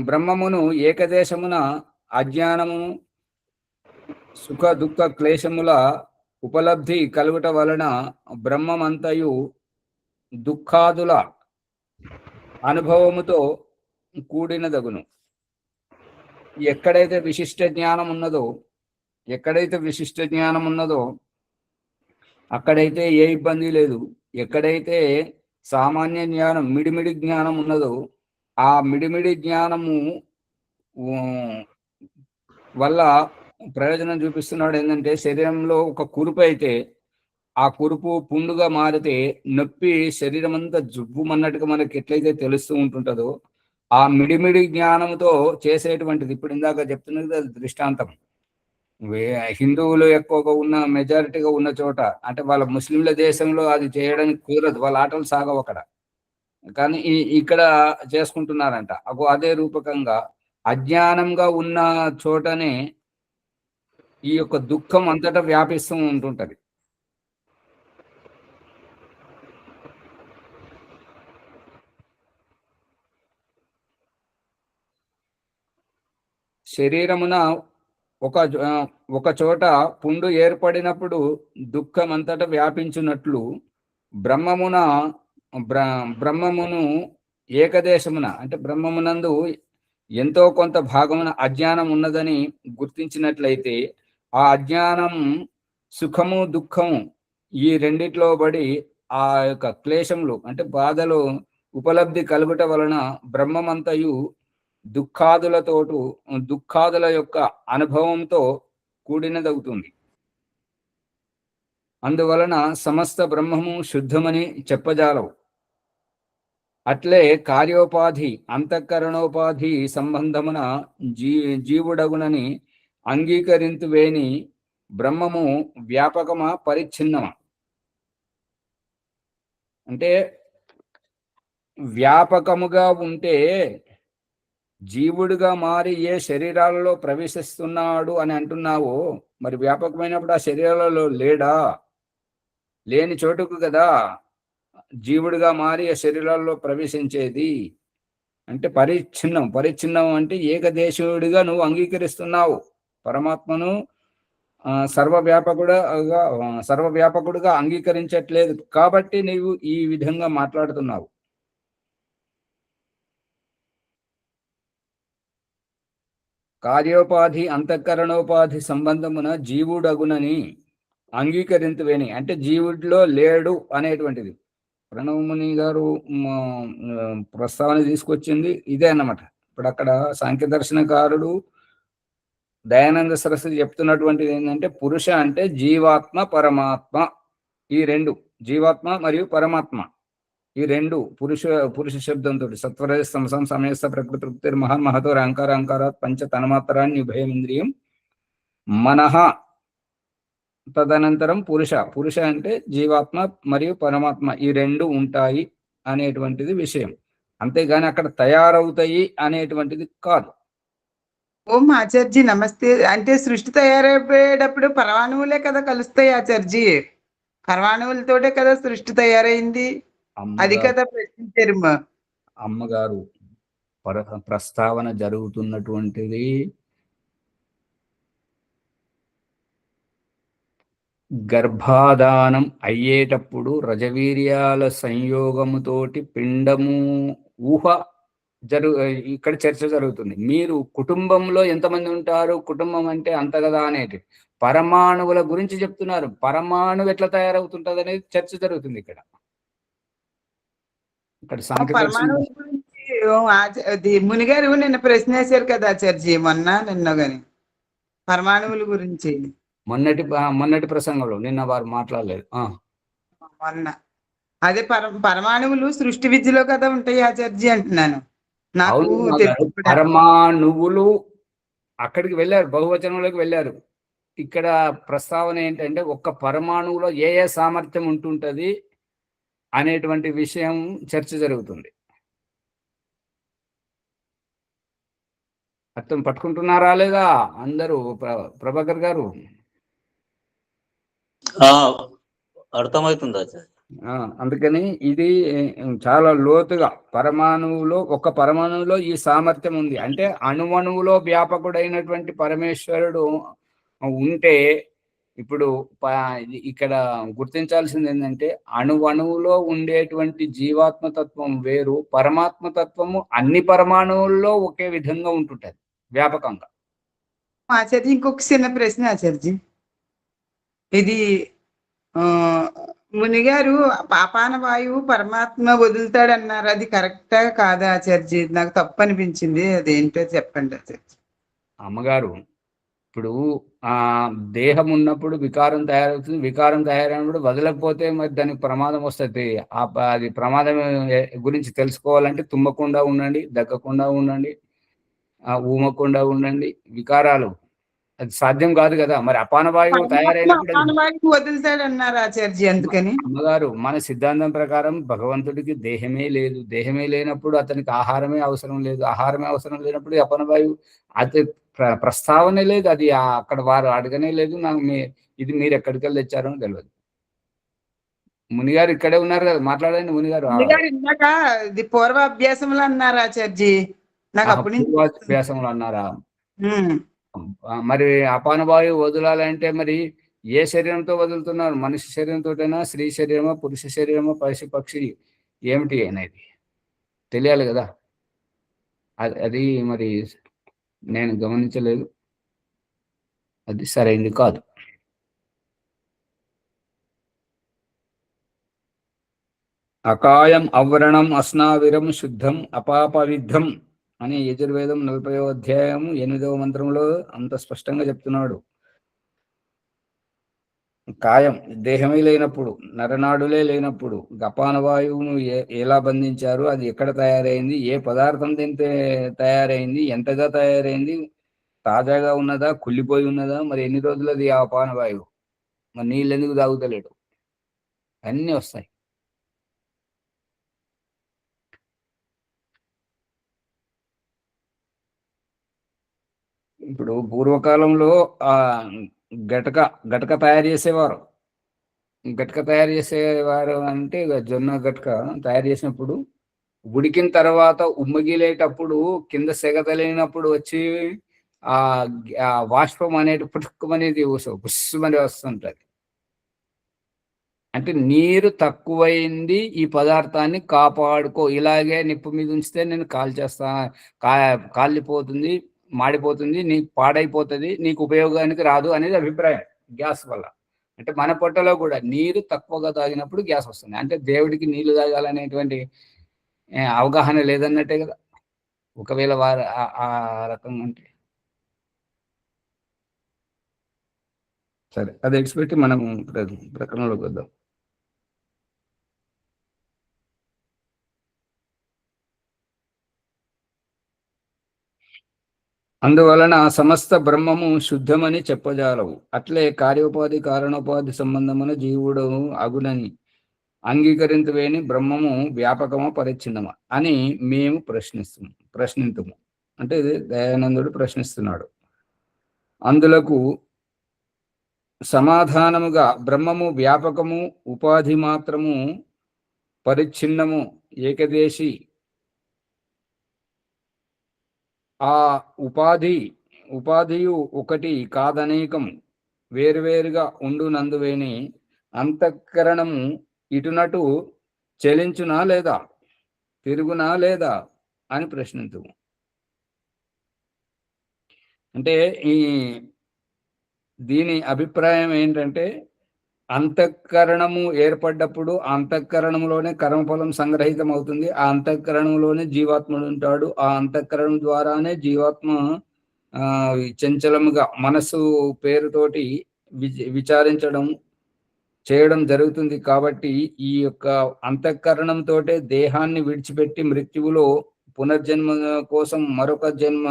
బ్రహ్మమును ఏకదేశమున అజ్ఞానము సుఖ దుఃఖ క్లేశముల ఉపలబ్ధి కలుగుట వలన బ్రహ్మమంతయు దుఃఖాదుల అనుభవముతో కూడినదగును. ఎక్కడైతే విశిష్ట జ్ఞానం ఉన్నదో అక్కడైతే ఏ ఇబ్బంది లేదు. ఎక్కడైతే సామాన్య జ్ఞానం, మిడిమిడి జ్ఞానం ఉన్నదో ఆ మిడిమిడి జ్ఞానము వల్ల ప్రయోజనం చూపిస్తున్నాడు. ఏంటంటే శరీరంలో ఒక కురుపు అయితే ఆ కురుపు పుండుగా మారితే నొప్పి శరీరం అంతా జువ్వుమన్నట్టుగా మనకి ఎట్లయితే తెలుస్తూ ఉంటుంటుందో ఆ మిడిమిడి జ్ఞానంతో చేసేటువంటిది. ఇప్పుడు ఇందాక చెప్తున్నది అది దృష్టాంతం. హిందువులు ఎక్కువగా ఉన్న మెజారిటీగా ఉన్న చోట, అంటే వాళ్ళ ముస్లింల దేశంలో అది చేయడానికి కుదరదు, వాళ్ళ ఆటలు సాగవు అక్కడ. కానీ ఇక్కడ చేసుకుంటున్నారంట. అదే రూపకంగా అజ్ఞానంగా ఉన్న చోటనే ఈ యొక్క దుఃఖం అంతటా వ్యాపిస్తూ ఉంటుంటది. శరీరమున ఒక చోట పుండు ఏర్పడినప్పుడు దుఃఖం అంతటా వ్యాపించినట్లు బ్రహ్మమును ఏకదేశమున, అంటే బ్రహ్మమునందు ఎంతో కొంత భాగమున అజ్ఞానం ఉన్నదని గుర్తించినట్లయితే ఆ అజ్ఞానం సుఖము దుఃఖము ఈ రెండిట్లో పడి ఆ యొక్క క్లేశములు అంటే బాధలు ఉపలబ్ధి కలుగుట వలన బ్రహ్మమంతయు దుఃఖాదుల యొక్క అనుభవంతో కూడినదవుతుంది. అందువలన సమస్త బ్రహ్మము శుద్ధమని చెప్పజాలవు. అట్లే కార్యోపాధి అంతఃకరణోపాధి సంబంధమున జీవుడగునని అంగీకరింతువేని బ్రహ్మము వ్యాపకమా పరిచ్ఛిన్నమా? అంటే వ్యాపకముగా ఉంటే జీవుడిగా మారి ఏ శరీరాలలో ప్రవేశిస్తున్నాడు అని అంటున్నావో, మరి వ్యాపకమైనప్పుడు ఆ శరీరాలలో లేడా? లేని చోటుకు కదా జీవుడిగా మారి ఆ శరీరాల్లో ప్రవేశించేది. అంటే పరిచ్ఛిన్నం అంటే ఏకదేశుడిగా నువ్వు అంగీకరిస్తున్నావు. పరమాత్మను సర్వవ్యాపకుడుగా అంగీకరించట్లేదు కాబట్టి నీవు ఈ విధంగా మాట్లాడుతున్నావు. కార్యోపాధి అంతఃకరణోపాధి సంబంధమున జీవుడగునని అంగీకరింతువేని, అంటే జీవుడిలో లేడు అనేటువంటిది. ప్రణవముని గారు ప్రస్తావన తీసుకొచ్చింది ఇదే అన్నమాట. ఇప్పుడు అక్కడ సాంఖ్య దర్శనకారుడు దయానంద సరస్వతి చెప్తున్నటువంటిది ఏంటంటే పురుష అంటే జీవాత్మ పరమాత్మ, ఈ రెండు, జీవాత్మ మరియు పరమాత్మ ఈ రెండు పురుష శబ్దంతో సత్వర సంసం సమయస్థ ప్రకృతి మహతో అహంకారాత్ పంచ తన్మాత్రాన్ని ఉభయమింద్రియం మనః తదనంతరం పురుష అంటే జీవాత్మ మరియు పరమాత్మ ఈ రెండు ఉంటాయి అనేటువంటిది విషయం. అంతేగాని అక్కడ తయారవుతాయి అనేటువంటిది కాదు. ఓం ఆచార్జీ నమస్తే. అంటే సృష్టి తయారైపోయేటప్పుడు పరమాణువులే కదా కలుస్తాయి ఆచార్జీ, పరమాణువులతోటే కదా సృష్టి తయారైంది, అది కదా ప్రశ్నించారు అమ్మగారు. ప్రస్తావన జరుగుతున్నటువంటిది గర్భాధానం అయ్యేటప్పుడు రజవీర్యాల సంయోగముతోటి పిండము ఊహ ఇక్కడ చర్చ జరుగుతుంది. మీరు కుటుంబంలో ఎంతమంది ఉంటారు, కుటుంబం అంటే అంత కదా అనేది పరమాణువుల గురించి చెప్తున్నారు. పరమాణువు ఎట్లా తయారవుతుంటది అనేది చర్చ జరుగుతుంది ఇక్కడ. పరమాణువుల గురించి అది మునిగారు నిన్న ప్రశ్న వేశారు కదా ఆచార్జీ, నిన్న గాని పరమాణువుల గురించి. మొన్నటి ప్రసంగంలో నిన్న వారు మాట్లాడలేదు. మొన్న అదే పరమాణువులు సృష్టి విద్యలో కదా ఉంటాయి ఆచార్జీ అంటున్నాను. నాకు అవును తెలుసు. పరమాణువులు అక్కడికి వెళ్ళారు, బహువచనంలోకి వెళ్ళారు. ఇక్కడ ప్రస్తావన ఏంటంటే ఒక్క పరమాణువులో ఏ ఏ సామర్థ్యం ఉంటుంటది అనేటువంటి విషయం చర్చ జరుగుతుంది. అర్థం పట్టుకుంటున్నారా లేదా అందరూ? ప్రభాకర్ గారు అర్థమవుతుంది ఆచార్య. అందుకని ఇది చాలా లోతుగా పరమాణువులో, ఒక పరమాణువులో ఈ సామర్థ్యం ఉంది అంటే అణువణువులో వ్యాపకుడైనటువంటి పరమేశ్వరుడు ఉంటే, ఇప్పుడు ఇక్కడ గుర్తించాల్సింది ఏంటంటే అణువణువులో ఉండేటువంటి జీవాత్మతత్వం వేరు, పరమాత్మతత్వము అన్ని పరమాణువుల్లో ఒకే విధంగా ఉంటుంటది వ్యాపకంగా. ఆచార్య ఇంకొక చిన్న ప్రశ్న ఆచార్జీ, ఇది మునిగారు పాపాన వాయువు పరమాత్మ వదులుతాడన్నారు, అది కరెక్టా కాదా ఆచార్జీ? నాకు తప్పు అనిపించింది, అదేంటో చెప్పండి ఆచార్జీ. అమ్మగారు, ఇప్పుడు దేహం ఉన్నప్పుడు వికారం తయారవుతుంది, వికారం తయారైనప్పుడు వదలకపోతే మరి దానికి ప్రమాదం వస్తుంది. అది ప్రమాదం గురించి తెలుసుకోవాలంటే తుమ్మకుండా ఉండండి, దగ్గకుండా ఉండండి, ఊమకుండా ఉండండి. వికారాలు అది సాధ్యం కాదు కదా. మరి అపానవాయువు తయారైనప్పుడు వదులుతాడన్నారు ఆచార్జీ, అందుకని. అమ్మగారు, మన సిద్ధాంతం ప్రకారం భగవంతుడికి దేహమే లేదు, దేహమే లేనప్పుడు అతనికి ఆహారమే అవసరం లేదు, ఆహారమే అవసరం లేనప్పుడు అపానవాయువు అది ప్రస్తావనే లేదు, అది అక్కడ వారు అడగనే లేదు. నాకు ఇది మీరు ఎక్కడికి వెళ్ళి తెచ్చారో తెలియదు. మునిగారు ఇక్కడే ఉన్నారు కదా, మాట్లాడండి మునిగారు. ఇందాక ఇది పూర్వ అభ్యాసంలో అన్నారు ఆచార్జీ, నాకు అప్పటి నుంచి అభ్యాసంలో అన్నారా? మరి అపానవాయువు వదలాలంటే మరి ఏ శరీరంతో వదులుతున్నారు? మనిషి శరీరంతోటైనా, స్త్రీ శరీరమా, పురుష శరీరమా, పక్షి ఏమిటి అనేది తెలియాలి కదా. అది మరి నేను గమనించలేదు, అది సరైంది కాదు. అకాయం అవ్రణం అస్నావిరం శుద్ధం అపాపవిద్ధం అని యజుర్వేదం 40వ అధ్యాయం 8వ మంత్రంలో అంత స్పష్టంగా చెప్తున్నాడు. కాయం దేహమే లేనప్పుడు, నరనాడులే లేనప్పుడు అపానవాయువును ఎలా బంధించారు, అది ఎక్కడ తయారైంది, ఏ పదార్థం తింటే తయారైంది, ఎంతగా తయారైంది, తాజాగా ఉన్నదా, కుళ్ళిపోయి ఉన్నదా, మరి ఎన్ని రోజులది ఆ అపానవాయువు, మరి నీళ్ళు ఎందుకు తాగుతలేడు, అన్నీ వస్తాయి. ఇప్పుడు పూర్వకాలంలో గటక తయారు చేసేవారు. గటక తయారు చేసేవారు అంటే జొన్న గటక తయారు చేసినప్పుడు ఉడికిన తర్వాత ఉమ్మగిలేటప్పుడు కింద సెగతలేనప్పుడు వచ్చి ఆ వాష్పం అనేది పుట్టుకుమనేది బుస్సుమని వస్తుంటది. అంటే నీరు తక్కువైంది, ఈ పదార్థాన్ని కాపాడుకో, ఇలాగే నిప్పు మీద ఉంచితే నేను కాలిపోతుంది, మాడిపోతుంది, నీకు పాడైపోతుంది, నీకు ఉపయోగానికి రాదు అనేది అభిప్రాయం గ్యాస్ వల్ల. అంటే మన పొట్టలో కూడా నీరు తక్కువగా తాగినప్పుడు గ్యాస్ వస్తుంది. అంటే దేవుడికి నీళ్లు తాగాలనేటువంటి అవగాహన లేదన్నట్టే కదా, ఒకవేళ వారు ఆ రకంగా అంటే. సరే, అది ఎక్స్పెక్ట్ మనం ప్రకరణలోకి వద్దాం. అందువలన సమస్త బ్రహ్మము శుద్ధమని చెప్పజాలవు. అట్లే కార్యోపాధి కారణోపాధి సంబంధమున జీవుడు అగునని అంగీకరించవేని బ్రహ్మము వ్యాపకమా పరిచ్ఛిన్నమా అని మేము ప్రశ్నించము. అంటే ఇది దయానందుడు ప్రశ్నిస్తున్నాడు. అందులకు సమాధానముగా బ్రహ్మము వ్యాపకము, ఉపాధి మాత్రము, పరిచ్ఛిన్నము, ఏకదేశి. ఆ ఉపాధియు ఒకటి కాదనేకం వేరువేరుగా ఉండునందువేని అంతఃకరణము ఇటునటు చలించునా లేదా, తిరుగునా లేదా అని ప్రశ్నించు. అంటే దీని అభిప్రాయం ఏంటంటే అంతఃకరణము ఏర్పడ్డప్పుడు ఆ అంతఃకరణంలోనే కర్మఫలం సంగ్రహితం అవుతుంది. ఆ అంతఃకరణంలోనే జీవాత్ముడు ఉంటాడు. ఆ అంతఃకరణం ద్వారానే జీవాత్మ చంచలముగా మనస్సు పేరుతోటి విచారించడం చేయడం జరుగుతుంది. కాబట్టి ఈ యొక్క అంతఃకరణంతో దేహాన్ని విడిచిపెట్టి మృత్యువులో పునర్జన్మ కోసం మరొక జన్మ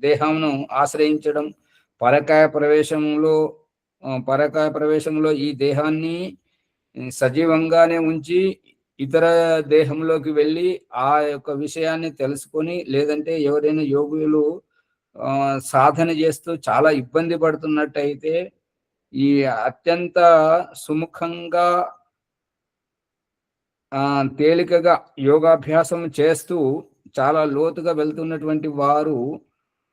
దేహంను ఆశ్రయించడం, పరకాయ ప్రవేశంలో ఈ దేహాన్ని సజీవంగానే ఉంచి ఇతర దేహంలోకి వెళ్ళి ఆ యొక్క విషయాన్ని తెలుసుకొని, లేదంటే ఎవరైనా యోగులు సాధన చేస్తూ చాలా ఇబ్బంది పడుతున్నట్టయితే ఈ అత్యంత సుముఖంగా తేలికగా యోగాభ్యాసం చేస్తూ చాలా లోతుగా వెళ్తున్నటువంటి వారు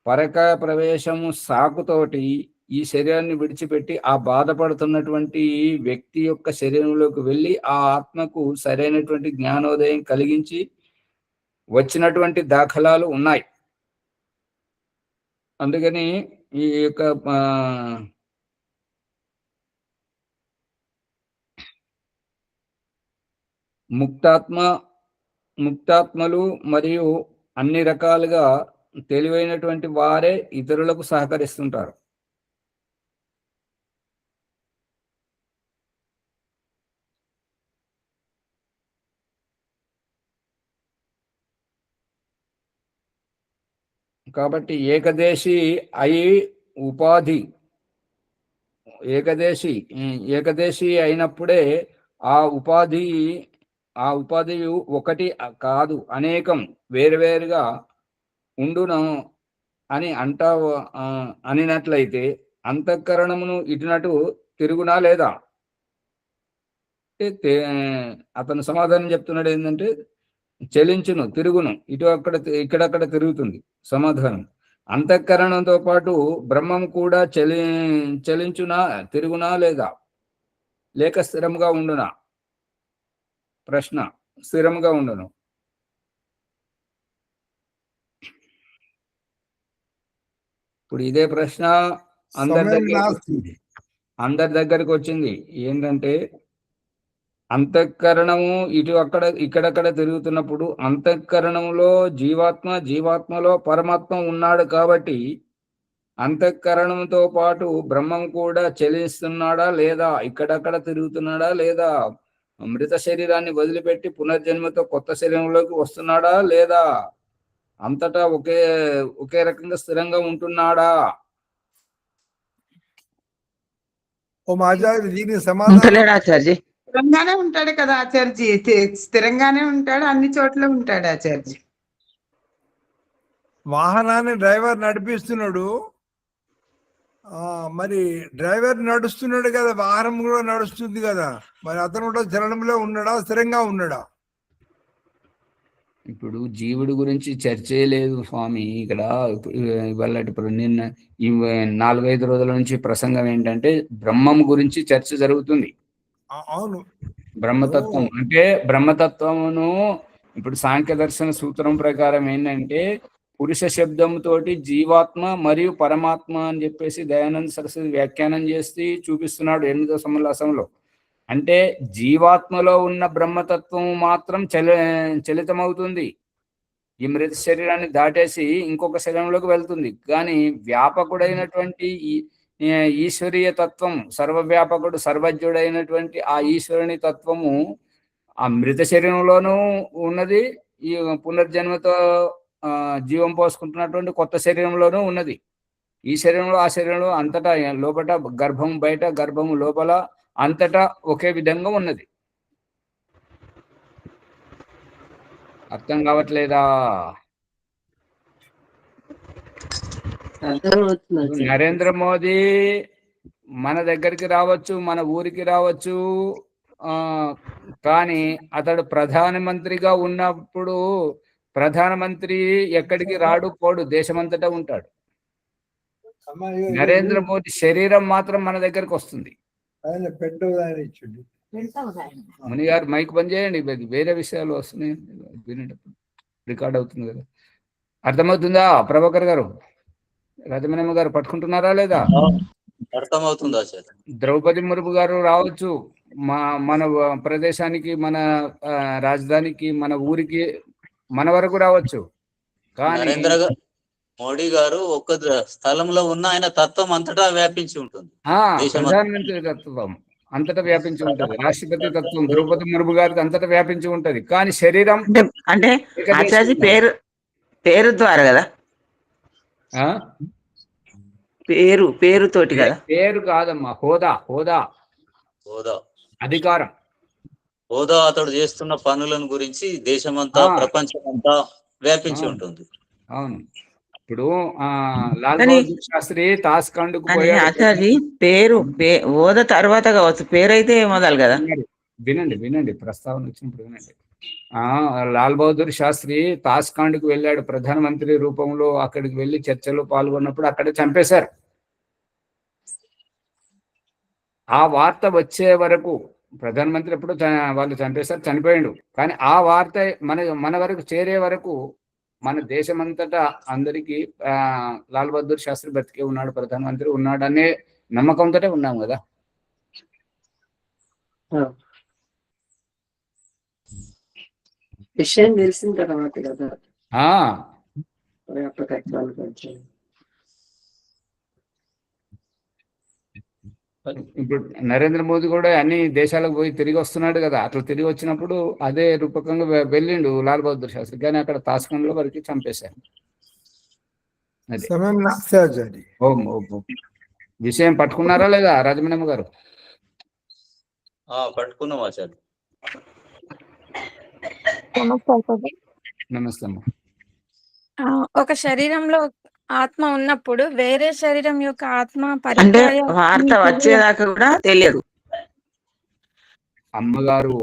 పరకాయ ప్రవేశము సాకుతోటి ఈ శరీరాన్ని విడిచిపెట్టి ఆ బాధపడుతున్నటువంటి వ్యక్తి యొక్క శరీరంలోకి వెళ్ళి ఆ ఆత్మకు సరైనటువంటి జ్ఞానోదయం కలిగించి వచ్చినటువంటి దాఖలాలు ఉన్నాయి. అందుకని ఈ యొక్క ముక్తాత్మలు మరియు అన్ని రకాలుగా తెలివైనటువంటి వారే ఇతరులకు సహకరిస్తుంటారు. కాబట్టి ఏకదేశి అయినప్పుడే ఆ ఉపాధి ఒకటి కాదు, అనేకం వేరువేరుగా ఉండును అని అనినట్లయితే అంతఃకరణమును ఇటునటు తిరుగునా లేదా? అతను సమాధానం చెప్తున్నాడు ఏంటంటే చలించును, తిరుగును, ఇక్కడక్కడ తిరుగుతుంది. సమాధానం, అంతఃకరణంతో పాటు బ్రహ్మం కూడా చలించునా, తిరుగునా లేదా, లేక స్థిరంగా ఉండునా? ప్రశ్న, స్థిరంగా ఉండును. ఇప్పుడు ఇదే ప్రశ్న అందరి దగ్గరికి వచ్చింది. ఏంటంటే అంతఃకరణము ఇక్కడక్కడ తిరుగుతున్నప్పుడు అంతఃకరణంలో జీవాత్మలో పరమాత్మ ఉన్నాడు. కాబట్టి అంతఃకరణంతో పాటు బ్రహ్మం కూడా చలిస్తున్నాడా లేదా, ఇక్కడక్కడ తిరుగుతున్నాడా లేదా, మృత శరీరాన్ని వదిలిపెట్టి పునర్జన్మతో కొత్త శరీరంలోకి వస్తున్నాడా లేదా, అంతటా ఒకే రకంగా స్థిరంగా ఉంటున్నాడా? దీనికి సమాధానం స్థిరంగానే ఉంటాడు కదా ఆచార్జీ, స్థిరంగానే ఉంటాడు, అన్ని చోట్ల ఉంటాడు ఆచార్జీ. వాహనాన్ని డ్రైవర్ నడిపిస్తున్నాడు, మరి డ్రైవర్ నడుస్తున్నాడు కదా, వాహనం కూడా నడుస్తుంది కదా, మరి అతను కూడా చలనంలో ఉన్నాడా, స్థిరంగా ఉన్నాడా? ఇప్పుడు జీవుడి గురించి చర్చే లేదు స్వామి ఇక్కడ. ఇప్పుడు నిన్న 4-5 రోజుల నుంచి ప్రసంగం ఏంటంటే బ్రహ్మం గురించి చర్చ జరుగుతుంది. అవును, బ్రహ్మతత్వం అంటే బ్రహ్మతత్వమును ఇప్పుడు సాంఖ్య దర్శన సూత్రం ప్రకారం ఏంటంటే పురుష శబ్దంతో జీవాత్మ మరియు పరమాత్మ అని చెప్పేసి దయానంద సరస్వతి వ్యాఖ్యానం చేసి చూపిస్తున్నాడు 8వ సమలాసంలో. అంటే జీవాత్మలో ఉన్న బ్రహ్మతత్వం మాత్రం చలితమవుతుంది, ఈ మృత శరీరాన్ని దాటేసి ఇంకొక శరీరంలోకి వెళ్తుంది. కానీ వ్యాపకుడైనటువంటి ఈశ్వరీయ తత్వం, సర్వవ్యాపకుడు సర్వజ్ఞుడైనటువంటి ఆ ఈశ్వరుని తత్వము ఆ మృత శరీరంలోనూ ఉన్నది, ఈ పునర్జన్మతో జీవం పోసుకుంటున్నటువంటి కొత్త శరీరంలోనూ ఉన్నది. ఈ శరీరంలో ఆ శరీరంలో అంతటా, లోపల గర్భం బయట, గర్భము లోపల, అంతటా ఒకే విధంగా ఉన్నది. అర్థం కావట్లేదా? నరేంద్ర మోదీ మన దగ్గరికి రావచ్చు, మన ఊరికి రావచ్చు, కానీ అతడు ప్రధానమంత్రిగా ఉన్నప్పుడు ప్రధానమంత్రి ఎక్కడికి రాడు, పోడు, దేశమంతటా ఉంటాడు. నరేంద్ర మోదీ శరీరం మాత్రం మన దగ్గరకు వస్తుంది. ముని గారు మైక్ బంద్ చేయండి, వేరే విషయాలు వస్తున్నాయి వినేటప్పుడు, రికార్డ్ అవుతుంది కదా. అర్థమవుతుందా ప్రభాకర్ గారు? రజమనమ్మ గారు పట్టుకుంటున్నారా లేదా? అర్థమవుతుంది ఆచార్య. ద్రౌపది ముర్ము గారు రావచ్చు మన ప్రదేశానికి, మన రాజధానికి, మన ఊరికి, మన వరకు రావచ్చు. కానీ మోడీ గారు ఒక స్థలంలో ఉన్న ఆయన తత్వం అంతటా వ్యాపించి ఉంటుంది. ప్రధానమంత్రి తత్వం అంతటా వ్యాపించి ఉంటది. రాష్ట్రపతి తత్వం ద్రౌపది ముర్ము గారికి అంతటా వ్యాపించి ఉంటది. కానీ శరీరం అంటే ఆచార్య పేరు ద్వారా కదా, పేరుతోటి కదా. పేరు కాదమ్మా, హోదా అధికారం. హోదా అతడు చేస్తున్న పనులను గురించి దేశమంతా, ప్రపంచమంతా వ్యాపించి ఉంటుంది. అవును. ఇప్పుడు లాల్ బహదూర్ శాస్త్రి తాస్కండ్ కు పోయాడు. ఆచార్య పేరు హోదా తర్వాత కావచ్చు, పేరైతే మొదలు కదా. వినండి ప్రస్తావన వచ్చినప్పుడు వినండి. లాల్ బహదూర్ శాస్త్రి తాస్కాండ్ కు వెళ్ళాడు ప్రధానమంత్రి రూపంలో. అక్కడికి వెళ్ళి చర్చలో పాల్గొన్నప్పుడు అక్కడే చంపేశారు. ఆ వార్త వచ్చే వరకు ప్రధానమంత్రి ఎప్పుడు వాళ్ళు చంపేశారు, చనిపోయాడు. కానీ ఆ వార్త మన వరకు చేరే వరకు మన దేశమంతటా అందరికీ లాల్ బహదూర్ శాస్త్రి బతికే ఉన్నాడు, ప్రధానమంత్రి ఉన్నాడు అనే నమ్మకంతో ఉన్నాం కదా. విషయం తెలిసిన తర్వాత కదా ఇప్పుడు నరేంద్ర మోదీ కూడా అన్ని దేశాలకు పోయి తిరిగి వస్తున్నాడు కదా. అట్లా తిరిగి వచ్చినప్పుడు అదే రూపకంగా వెళ్ళిండు లాల్ బహదూర్ శాస్త్రి. కానీ అక్కడ తాస్కండ్ లో వరకు చంపేశారు. విషయం పట్టుకున్నారా లేదా రాజమణమ్మ గారు? పట్టుకున్నాం ఆచార్య. నమస్తే అమ్మ. ఒక శరీరంలో ఆత్మ ఉన్నప్పుడు వేరే శరీరం యొక్క ఆత్మ అంటే వార్త వచ్చేదాకా కూడా తెలియదు. అమ్మగారు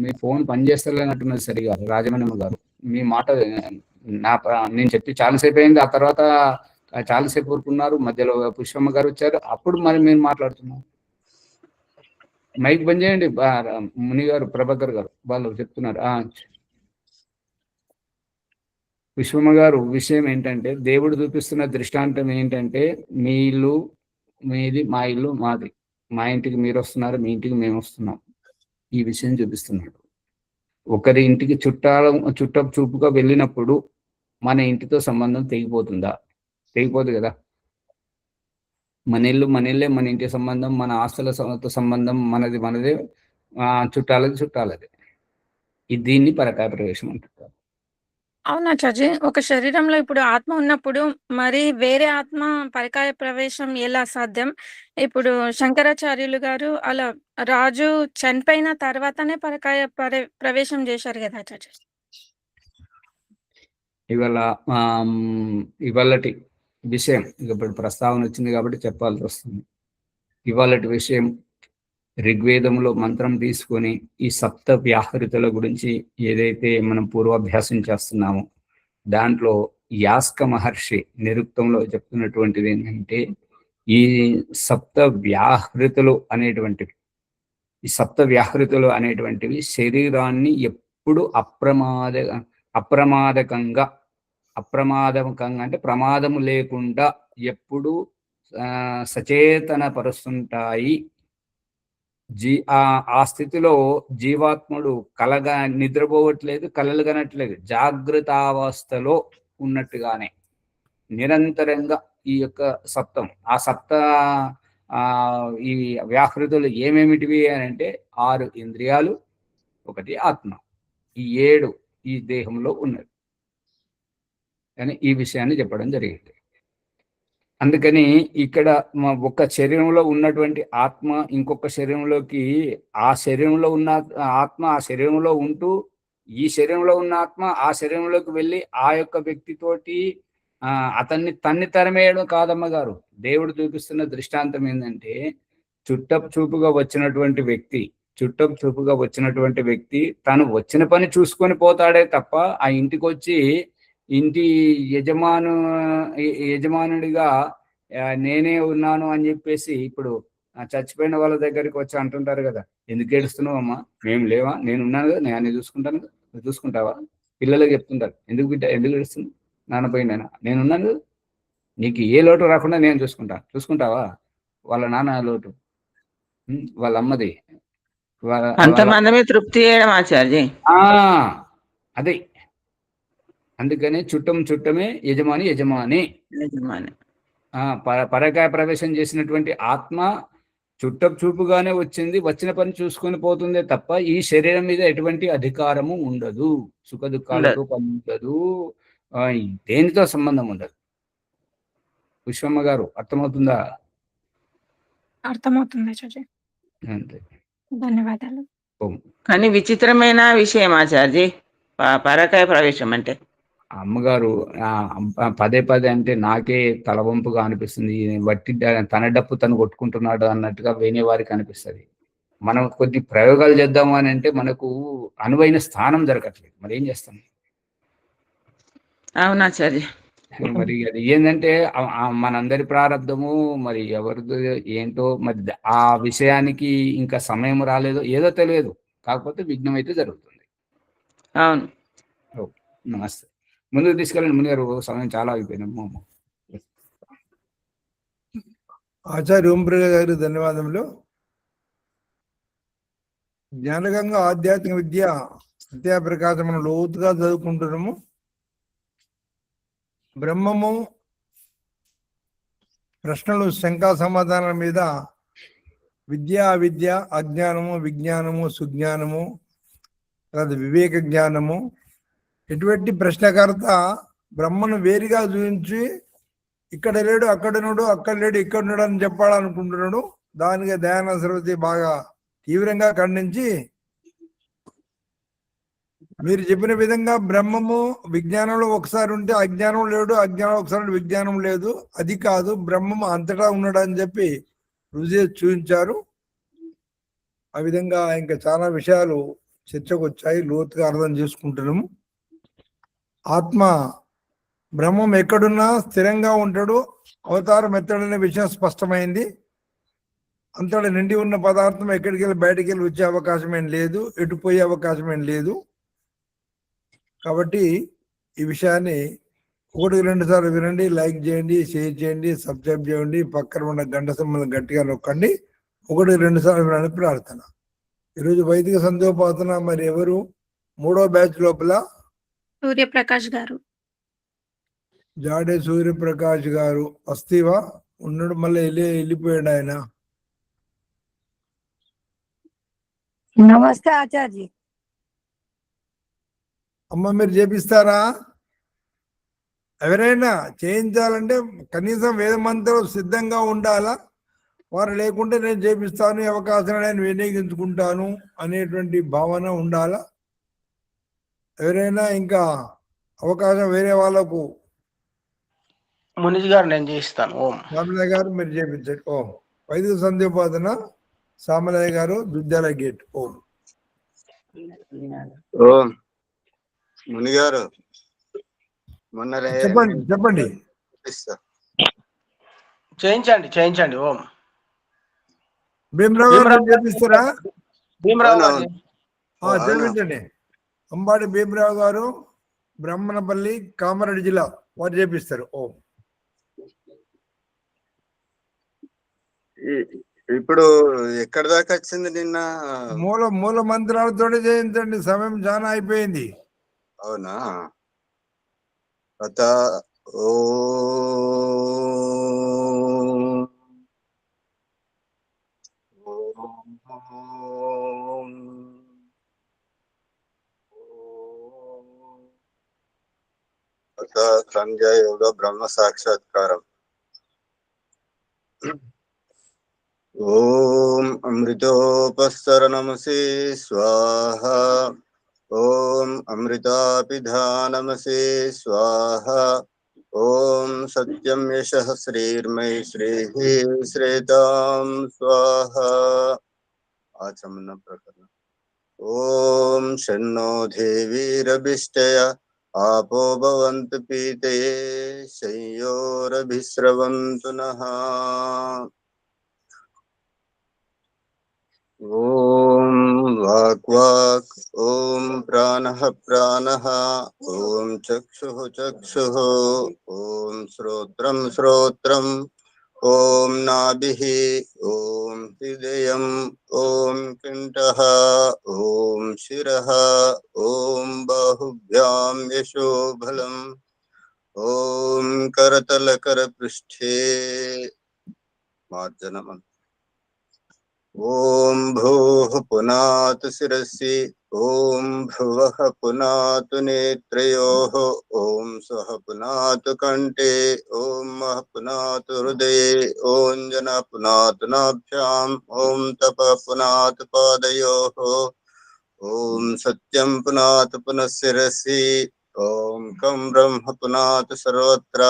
మీ ఫోన్ పనిచేస్తలేనట్టున్నది సరిగా. రాజమణమ్మ గారు మీ మాట నేను చెప్పి చాలాసేపు అయింది. ఆ తర్వాత చాలాసేపు ఊరుకున్నారు. మధ్యలో పుష్పమ్మ గారు వచ్చారు. అప్పుడు మరి మీరు మాట్లాడుతున్నారు. మైక్ బంద్ చేయండి. ముని గారు, ప్రభాకర్ గారు వాళ్ళు చెప్తున్నారు. విశ్వమ్మ గారు, విషయం ఏంటంటే దేవుడు చూపిస్తున్న దృష్టాంతం ఏంటంటే, మీ ఇల్లు మీది, మా ఇల్లు మాది. మా ఇంటికి మీరు వస్తున్నారు, మీ ఇంటికి మేము వస్తున్నాం. ఈ విషయం చూపిస్తున్నాడు. ఒకరి ఇంటికి చుట్ట చూపుగా వెళ్ళినప్పుడు మన ఇంటితో సంబంధం తెగిపోతుందా? తెగిపోదు కదా. మన ఇల్లు మనీళ్ళే, మన ఇంటి సంబంధం, మన ఆస్తుల సంబంధం మనదే, చుట్టాలది. దీన్ని పరకాయ ప్రవేశం అంటారు. అవునా చాచి, ఒక శరీరంలో ఇప్పుడు ఆత్మ ఉన్నప్పుడు మరి వేరే ఆత్మ పరకాయ ప్రవేశం ఎలా సాధ్యం? ఇప్పుడు శంకరాచార్యులు గారు అలా రాజు చనిపోయిన తర్వాతనే పరకాయ ప్రవేశం చేశారు కదా చాచి. ఇవాళటి విషయం ఇప్పుడు ప్రస్తావన వచ్చింది కాబట్టి చెప్పాల్సి వస్తుంది. ఇవాళటి విషయం ఋగ్వేదంలో మంత్రం తీసుకొని ఈ సప్త వ్యాహృతుల గురించి ఏదైతే మనం పూర్వాభ్యాసం చేస్తున్నామో దాంట్లో యాస్క మహర్షి నిరుక్తంలో చెప్తున్నటువంటిది ఏంటంటే, ఈ సప్త వ్యాహృతులు అనేటువంటివి శరీరాన్ని ఎప్పుడు అప్రమాదకంగా అంటే ప్రమాదము లేకుండా ఎప్పుడు సచేతన పరుస్తుంటాయి. ఆ స్థితిలో జీవాత్ముడు నిద్రపోవట్లేదు, కలలు కనట్లేదు, జాగృతావస్థలో ఉన్నట్టుగానే నిరంతరంగా ఈ యొక్క సప్తం, ఈ వ్యాహృతులు ఏమేమిటివి అని అంటే 6 ఇంద్రియాలు, 1 ఆత్మ, ఈ 7 ఈ దేహంలో ఉన్నది అని ఈ విషయాన్ని చెప్పడం జరిగింది. అందుకని ఇక్కడ ఒక శరీరంలో ఉన్నటువంటి ఆత్మ ఇంకొక శరీరంలోకి, ఆ శరీరంలో ఉన్న ఆత్మ ఆ శరీరంలో ఉంటూ, ఈ శరీరంలో ఉన్న ఆత్మ ఆ శరీరంలోకి వెళ్ళి ఆ యొక్క వ్యక్తితోటి తన్ని తరమేయడం కాదమ్మ గారు. దేవుడు చూపిస్తున్న దృష్టాంతం ఏంటంటే, చుట్టపు చూపుగా వచ్చినటువంటి వ్యక్తి తను వచ్చిన పని చూసుకొని పోతాడే తప్ప ఆ ఇంటికి వచ్చి ఇంటి యజమానుడిగా నేనే ఉన్నాను అని చెప్పేసి, ఇప్పుడు చచ్చిపోయిన వాళ్ళ దగ్గరికి వచ్చి అంటుంటారు కదా, ఎందుకు ఏడుస్తున్నావు అమ్మా, మేము లేవా, నేను ఉన్నాను కదా, నేను అన్ని చూసుకుంటాను కదా, నువ్వు చూసుకుంటావా? పిల్లలకు చెప్తుంటారు, ఎందుకు బిడ్డ ఎందుకు ఏడుస్తున్నావు, నాన్న పోయిందైనా నేనున్నాను కదా, నీకు ఏ లోటు రాకుండా నేను చూసుకుంటావా? వాళ్ళ నాన్న లోటు, వాళ్ళ అమ్మది, వాళ్ళ అంతమందమే తృప్తి చేయడం ఆచార్య. అదే అందుకనే చుట్టమే యజమాని యజమాని. పరకాయ ప్రవేశం చేసినటువంటి ఆత్మ చూపుగానే వచ్చింది, వచ్చిన పని చూసుకొని పోతుందే తప్ప ఈ శరీరం మీద ఎటువంటి అధికారము ఉండదు, సుఖ దుఃఖాలతో పని ఉండదు, దేనితో సంబంధం ఉండదు. విశ్వమ్మ గారు అర్థమవుతుందా? అర్థమవుతుంది ఆచార్య. అంతే, ధన్యవాదాలు. కానీ విచిత్రమైన విషయం ఆచార్య పరకాయ ప్రవేశం అంటే. అమ్మగారు పదే అంటే నాకే తలవంపుగా అనిపిస్తుంది. వట్టి తన డప్పు తను కొట్టుకుంటున్నాడు అన్నట్టుగా వేరే వారికి అనిపిస్తుంది. మనం కొద్ది ప్రయోగాలు చేద్దాము అని అంటే మనకు అనువైన స్థానం దొరకట్లేదు, మరి ఏం చేస్తాం? అవునాచార్య. మరి అది ఏంటంటే మనందరి ప్రారంధము, మరి ఎవరిదో ఏంటో, మరి ఆ విషయానికి ఇంకా సమయం రాలేదో ఏదో తెలియదు, కాకపోతే విఘ్నం అయితే జరుగుతుంది. అవును. నమస్తే. ముందుకు తీసుకెళ్ళండి మునిగారు, సమయం చాలా అయిపోయింది. ఆచార్య ఓంప్రకాష్ గారు ధన్యవాదములు. జ్ఞానగంగా ఆధ్యాత్మిక విద్య సత్యప్రకాశం మనం లోతుగా చదువుకుంటున్నాము. బ్రహ్మము ప్రశ్నలు శంకా సమాధానాల మీద విద్య అవిద్య, అజ్ఞానము విజ్ఞానము సుజ్ఞానము, తర్వాత వివేక జ్ఞానము, ఎటువంటి ప్రశ్నకర్త బ్రహ్మను వేరుగా చూపించి ఇక్కడ లేడు అక్కడ ఉన్నాడు, అక్కడ లేడు ఇక్కడ ఉన్నాడు అని చెప్పాలనుకుంటున్నాడు. దానికి దయానంద సరస్వతి బాగా తీవ్రంగా ఖండించి, మీరు చెప్పిన విధంగా బ్రహ్మము విజ్ఞానంలో ఒకసారి ఉంటే అజ్ఞానం లేడు, అజ్ఞానం ఒకసారి విజ్ఞానం లేదు, అది కాదు, బ్రహ్మము అంతటా ఉన్నాడు అని చెప్పి రుజువు చూపించారు. ఆ విధంగా ఇంకా చాలా విషయాలు చర్చకు వచ్చాయి, లోతుగా అర్థం చేసుకుంటున్నాము. ఆత్మ బ్రహ్మం ఎక్కడున్నా స్థిరంగా ఉంటాడు, అవతారం ఎత్తడనే విషయం స్పష్టమైంది. అంతటా నిండి ఉన్న పదార్థం ఎక్కడికి వెళ్ళి బయటికి వెళ్ళి వచ్చే అవకాశం ఏం లేదు, ఎటు పోయే అవకాశం ఏం లేదు. కాబట్టి ఈ విషయాన్ని 1-2 సార్లు వినండి, లైక్ చేయండి, షేర్ చేయండి, సబ్స్క్రైబ్ చేయండి, పక్కన ఉన్న గంట సంబంధం గట్టిగా నొక్కండి. 1-2 సార్లు వినడానికి ప్రార్థన. ఈరోజు వైదిక సంధ్యోపాసన మరి ఎవరు 3వ బ్యాచ్ లోపల సూర్యప్రకాష్ గారు, జాడే సూర్యప్రకాష్ గారు వస్తేవా ఉన్నాడు, మళ్ళీ వెళ్ళిపోయాడు ఆయన. నమస్తే ఆచార్య. అమ్మ మీరు చేపిస్తారా? ఎవరైనా చేయించాలంటే కనీసం వేద మంత్రం సిద్ధంగా ఉండాలా, వారు లేకుంటే నేను చేపిస్తాను, అవకాశాన్ని నేను వినియోగించుకుంటాను అనేటువంటి భావన ఉండాలా. ఎవరైనా ఇంకా అవకాశం వేరే వాళ్ళకు. మునిజి గారు నేను చేయిస్తాను. ఓం సామలయ్య గారు మీరు చేపించండి. ఓం వైదిక సంధ్యోపాసన సామలయ్య గారు, దుద్దాల గేట్. ఓం ఓం మునిగారు మొన్న చెప్పండి. చేయించండి. ఓం భీమరావు గారు చేపిస్తారా? భీమరావు గారు చేపించండి. అంబాడి భీమరావు గారు, బ్రహ్మణపల్లి, కామారెడ్డి జిల్లా, వారు చేపిస్తారు. ఓం. ఇప్పుడు ఎక్కడి దాకా వచ్చింది నిన్న? మూల మంత్రాలతోనే చేయించండి, సమయం చాలా అయిపోయింది. అవునా? అత ఓ సంధ్యా యోగ బ్రహ్మ సాక్షాత్కారం. ఓం అమృతోపస్తరణమసి స్వాహ. ఓం అమృతాపిధానమసి స్వాహ. ఓం సత్యం యశః శ్రీర్మై శ్రీః శ్రేతాం స్వాహ. ఆచమన ప్రకరణ. ఓం షన్నో దేవీరభిష్టయ आपो भवन्तु पीतये संयोरभिस्रवन्तु नः. ओम वाक् ओम प्राणः प्राणः ओम चक्षुः चक्षुः ओम श्रोत्रं श्रोत्रम् ॐ नाभिः ॐ हृदयम् ॐ कण्ठः ॐ शिरः ॐ बाहुभ्यां यशोबलम् ॐ करतलकरपृष्ठे मार्जनम् ॐ भूः पुनातु शिरसि ॐ भुवः पुनातु नेत्रयोः ॐ स्वः पुनातु कण्ठे ॐ महः पुनातु हृदये ॐ जनः पुनातु नाभ्याम् ॐ तपः पुनातु पादयोः ॐ सत्यं पुनातु पुनः शिरसि ॐ कं ब्रह्म पुनातु सर्वत्र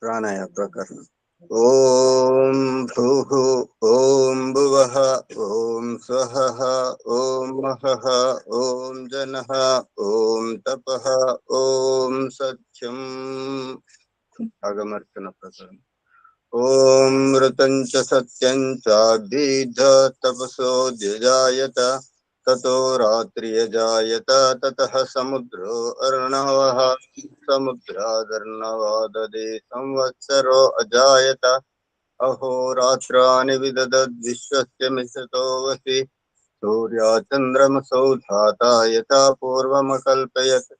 प्राणायाम प्रकरण ॐ भूः ॐ भुवः ॐ स्वः ॐ महः ॐ जनः ॐ तपः ॐ सत्यम् आगमर्चन प्रकरण ॐ मृतं च सत्यं चाभिध तपसो जजायत ततो रात्रियजायत ततः समुद्रो अर्णवः समुद्रादर्णवाददे संवत्सरो अजायत अहोरात्राणि विदधद्विश्वस्य मिश्रतो वसि सूर्याचन्द्रमसौ धाता यथा पूर्वमकल्पयत्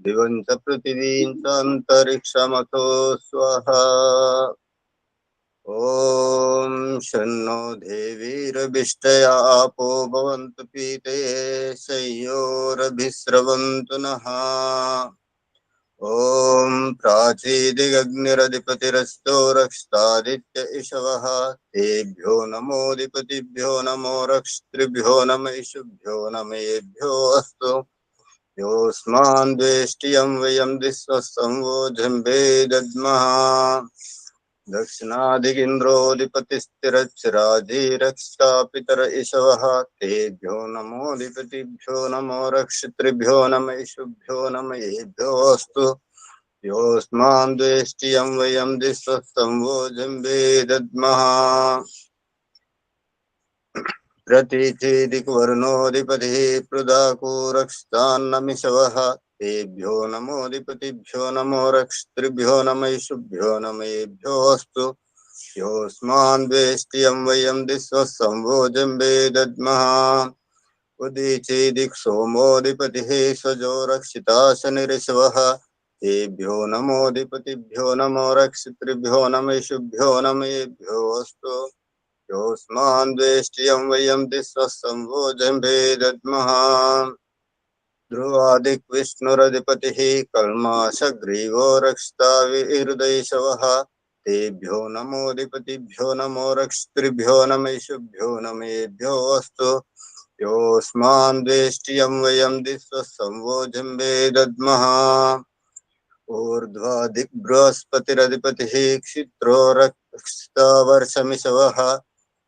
दिवं च पृथिवीं च अन्तरिक्षमतो स्वाहा ॐ शन्नो देवीरभिष्टया आपो भवन्तु पीते शय्योरभिस्रवन्तु नः ॐ प्राचीदिगग्निरधिपतिरस्तो रक्षतादित्य इषवः तेभ्यो नमोऽधिपतिभ्यो नमो रक्षत्रिभ्यो नम इषुभ्यो नमेभ्यो अस्तु योऽस्मान् द्वेष्टियं वयं दिस्वस्तंवो जम्बे दद्मः दक्षिणादिगिन्द्रोऽधिपतिस्थिरच्चिराजीरक्षता पितर इषवः तेभ्यो नमोऽधिपतिभ्यो नमो रक्षत्रिभ्यो नम इषुभ्यो नम येभ्यो अस्तु योऽस्मान् द्वेष्टियं वयं दिस्वस्तंवो जम्बे दद्मः प्रतीचेदिक्वर्णोऽधिपतिः पृदाको रक्षतान्नमिषवः तेभ्यो नमोऽधिपतिभ्यो नमो रक्षत्रिभ्यो नम इषुभ्यो नमेभ्यो अस्तु योऽस्मान् द्वेष्टियं वयं दिस्वस्तंवो जम्बे दद्मः उदीचेदिक् सोमोऽधिपतिः स्वजो रक्षिताशनिरिषवः तेभ्यो नमोऽधिपतिभ्यो नमो रक्षत्रिभ्यो नम इषुभ्यो नमेभ्यो अस्तु योऽस्मान् द्वेष्टियं वयं दिस्वस्तंवो जम्बे दद्मः ध्रुवादिक् विष्णुरधिपतिः कल्माशग्रीवो रक्षता विहृदैषवः तेभ्यो नमोऽधिपतिभ्यो नमो रक्षत्रिभ्यो नम इषुभ्यो नमेभ्यो अस्तु योऽस्मान् द्वेष्टियं वयं दिस्वस्तंवो जम्बे दद्मः ऊर्ध्वादिक् बृहस्पतिरधिपतिः क्षित्रो रक्षता वर्षमिषवः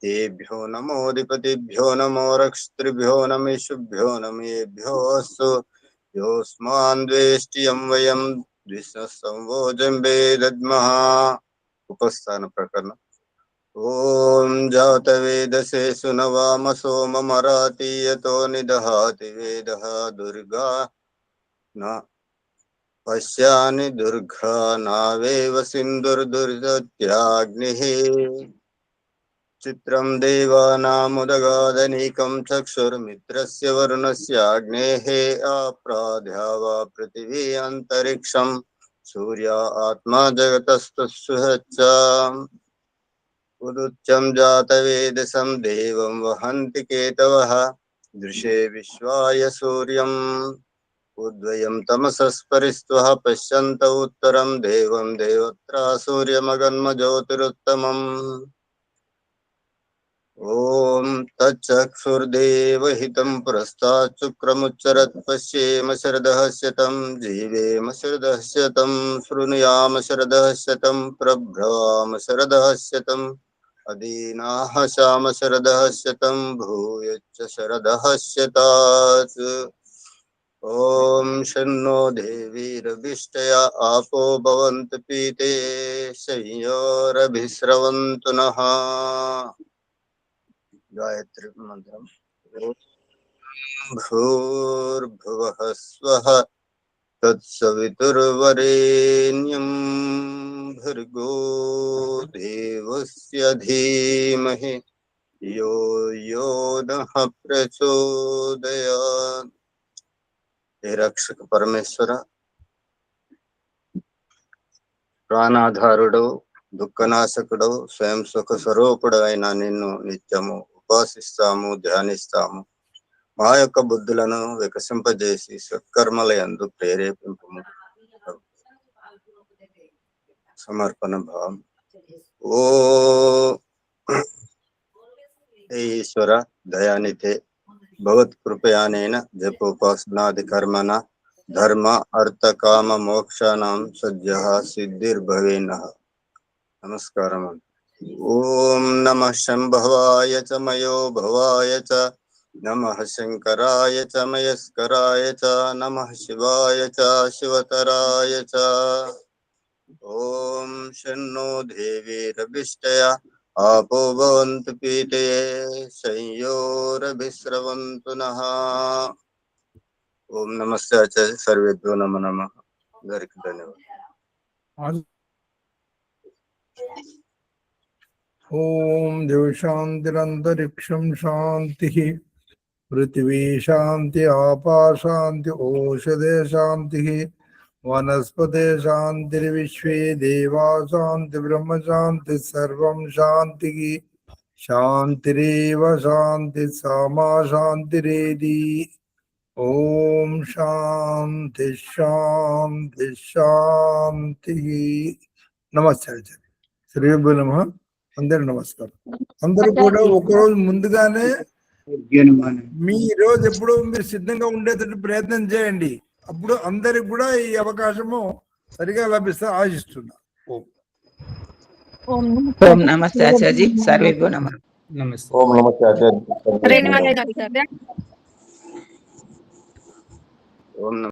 तेभ्यो नमोऽधिपतिभ्यो नमो रक्षत्रिभ्यो नम इषुभ्यो नमेभ्यो अस्तु योऽस्मान् द्वेष्टियं वयं द्विषस्तंवो जम्बे दद्मः उपस्थान प्रकरण ॐ जातवेदसे सुनवाम सोममराति यतो निदहाति वेदः दुर्गा न पश्यानि दुर्गा नावेव सिन्धुर्दुर्दत्याग्निः चित्रं देवानामुदगादनीकं चक्षुर्मित्रस्य वरुणस्याग्नेः आप्राध्या पृथिवी अन्तरिक्षं सूर्या आत्मा जगतस्तुष्यच्च उदुच्चं जातवेदसं देवं वहन्ति केतवः दृशे विश्वाय सूर्यम् उद्वयं तमसस्परिस्त्वः पश्यन्त उत्तरं देवं देवत्रा सूर्यमगन्म ज्योतिरुत्तमम् ॐ तच्चक्षुर्देवहितं पुरस्तात् शुक्रमुच्चरत् पश्येम शरदः शतं जीवेम शरदः शतं शृणुयाम शरदः शतं प्रभ्रवाम शरदः शतम् अदीनाः श्याम शरदः शतं भूयश्च शरदः शतात् ॐ शन्नो देवीरभिष्टया आपो भवन्तु पीते शय्योरभिस्रवन्तु नः गायत्री मंत्रम भूर्भुवः स्वः तत्सवितुर्वरेण्यं भर्गो देवस्य धीमहि यो यो नः प्रचोदयात्। हे रक्षक परमेश्वर, ప్రాణాధారుడు, దుఃఖనాశకుడు, స్వయం సుఖ స్వరూపుడు అయిన నిన్ను నిత్యము ఉపాసిస్తాము, ధ్యానిస్తాము. మా యొక్క బుద్ధులను వికసింపజేసి సత్కర్మల యందు ప్రేరేపింపము. సమర్పణ భావం. ఓ ఈశ్వర దయానితే భగవత్కృపయానేన జపోపాసనాది కర్మణ ధర్మ అర్థ కామ మోక్షానాం సద్యః సిద్ధిర్భవేనః. నమస్కారం. ఓం నమః శంభవాయ చ మయో భవాయ చ, నమః శంకరాయ చ మయస్కరాయ చ, నమః శివాయ చ శివతరాయ చ. ఓం శన్నో దేవీరభిష్టయ आपो भवन्तु पीते संयोरभिस्रवन्तु नः. ओम नमस्ते आचार्य, सर्वेभ्यो नमो नमः. అందరికీ ధన్యవాదాలు. ఓం దేవశాంతిరంతరిక్షం శాంతి, పృథివీ శాంతి, ఆపా శాంతి, ఓషధే శాంతి, వనస్పతే శాంతిర్విశ్వే దేవా శాంతి, బ్రహ్మ శాంతి, సర్వం శాంతి. శాంతిరేవ శాంతి సమా శాంతిరేది. ఓం శాంతి శాంతి శాంతి. నమస్తే ఆచార్య. శ్రీభు నమ. అందరు నమస్కారం. అందరూ కూడా ఒకరోజు ముందుగానే మీ రోజు ఎప్పుడు మీరు సిద్ధంగా ఉండేటట్టు ప్రయత్నం చేయండి. అప్పుడు అందరికి కూడా ఈ అవకాశము సరిగా లభిస్తా ఆశిస్తున్నా. ఓం నమస్తే ఆచార్య. సర్వేభ్యో నమః. నమస్తే. ఓం నమస్తే ఆచార్య. ధన్యవాదాలు. ఓం నమస్తే.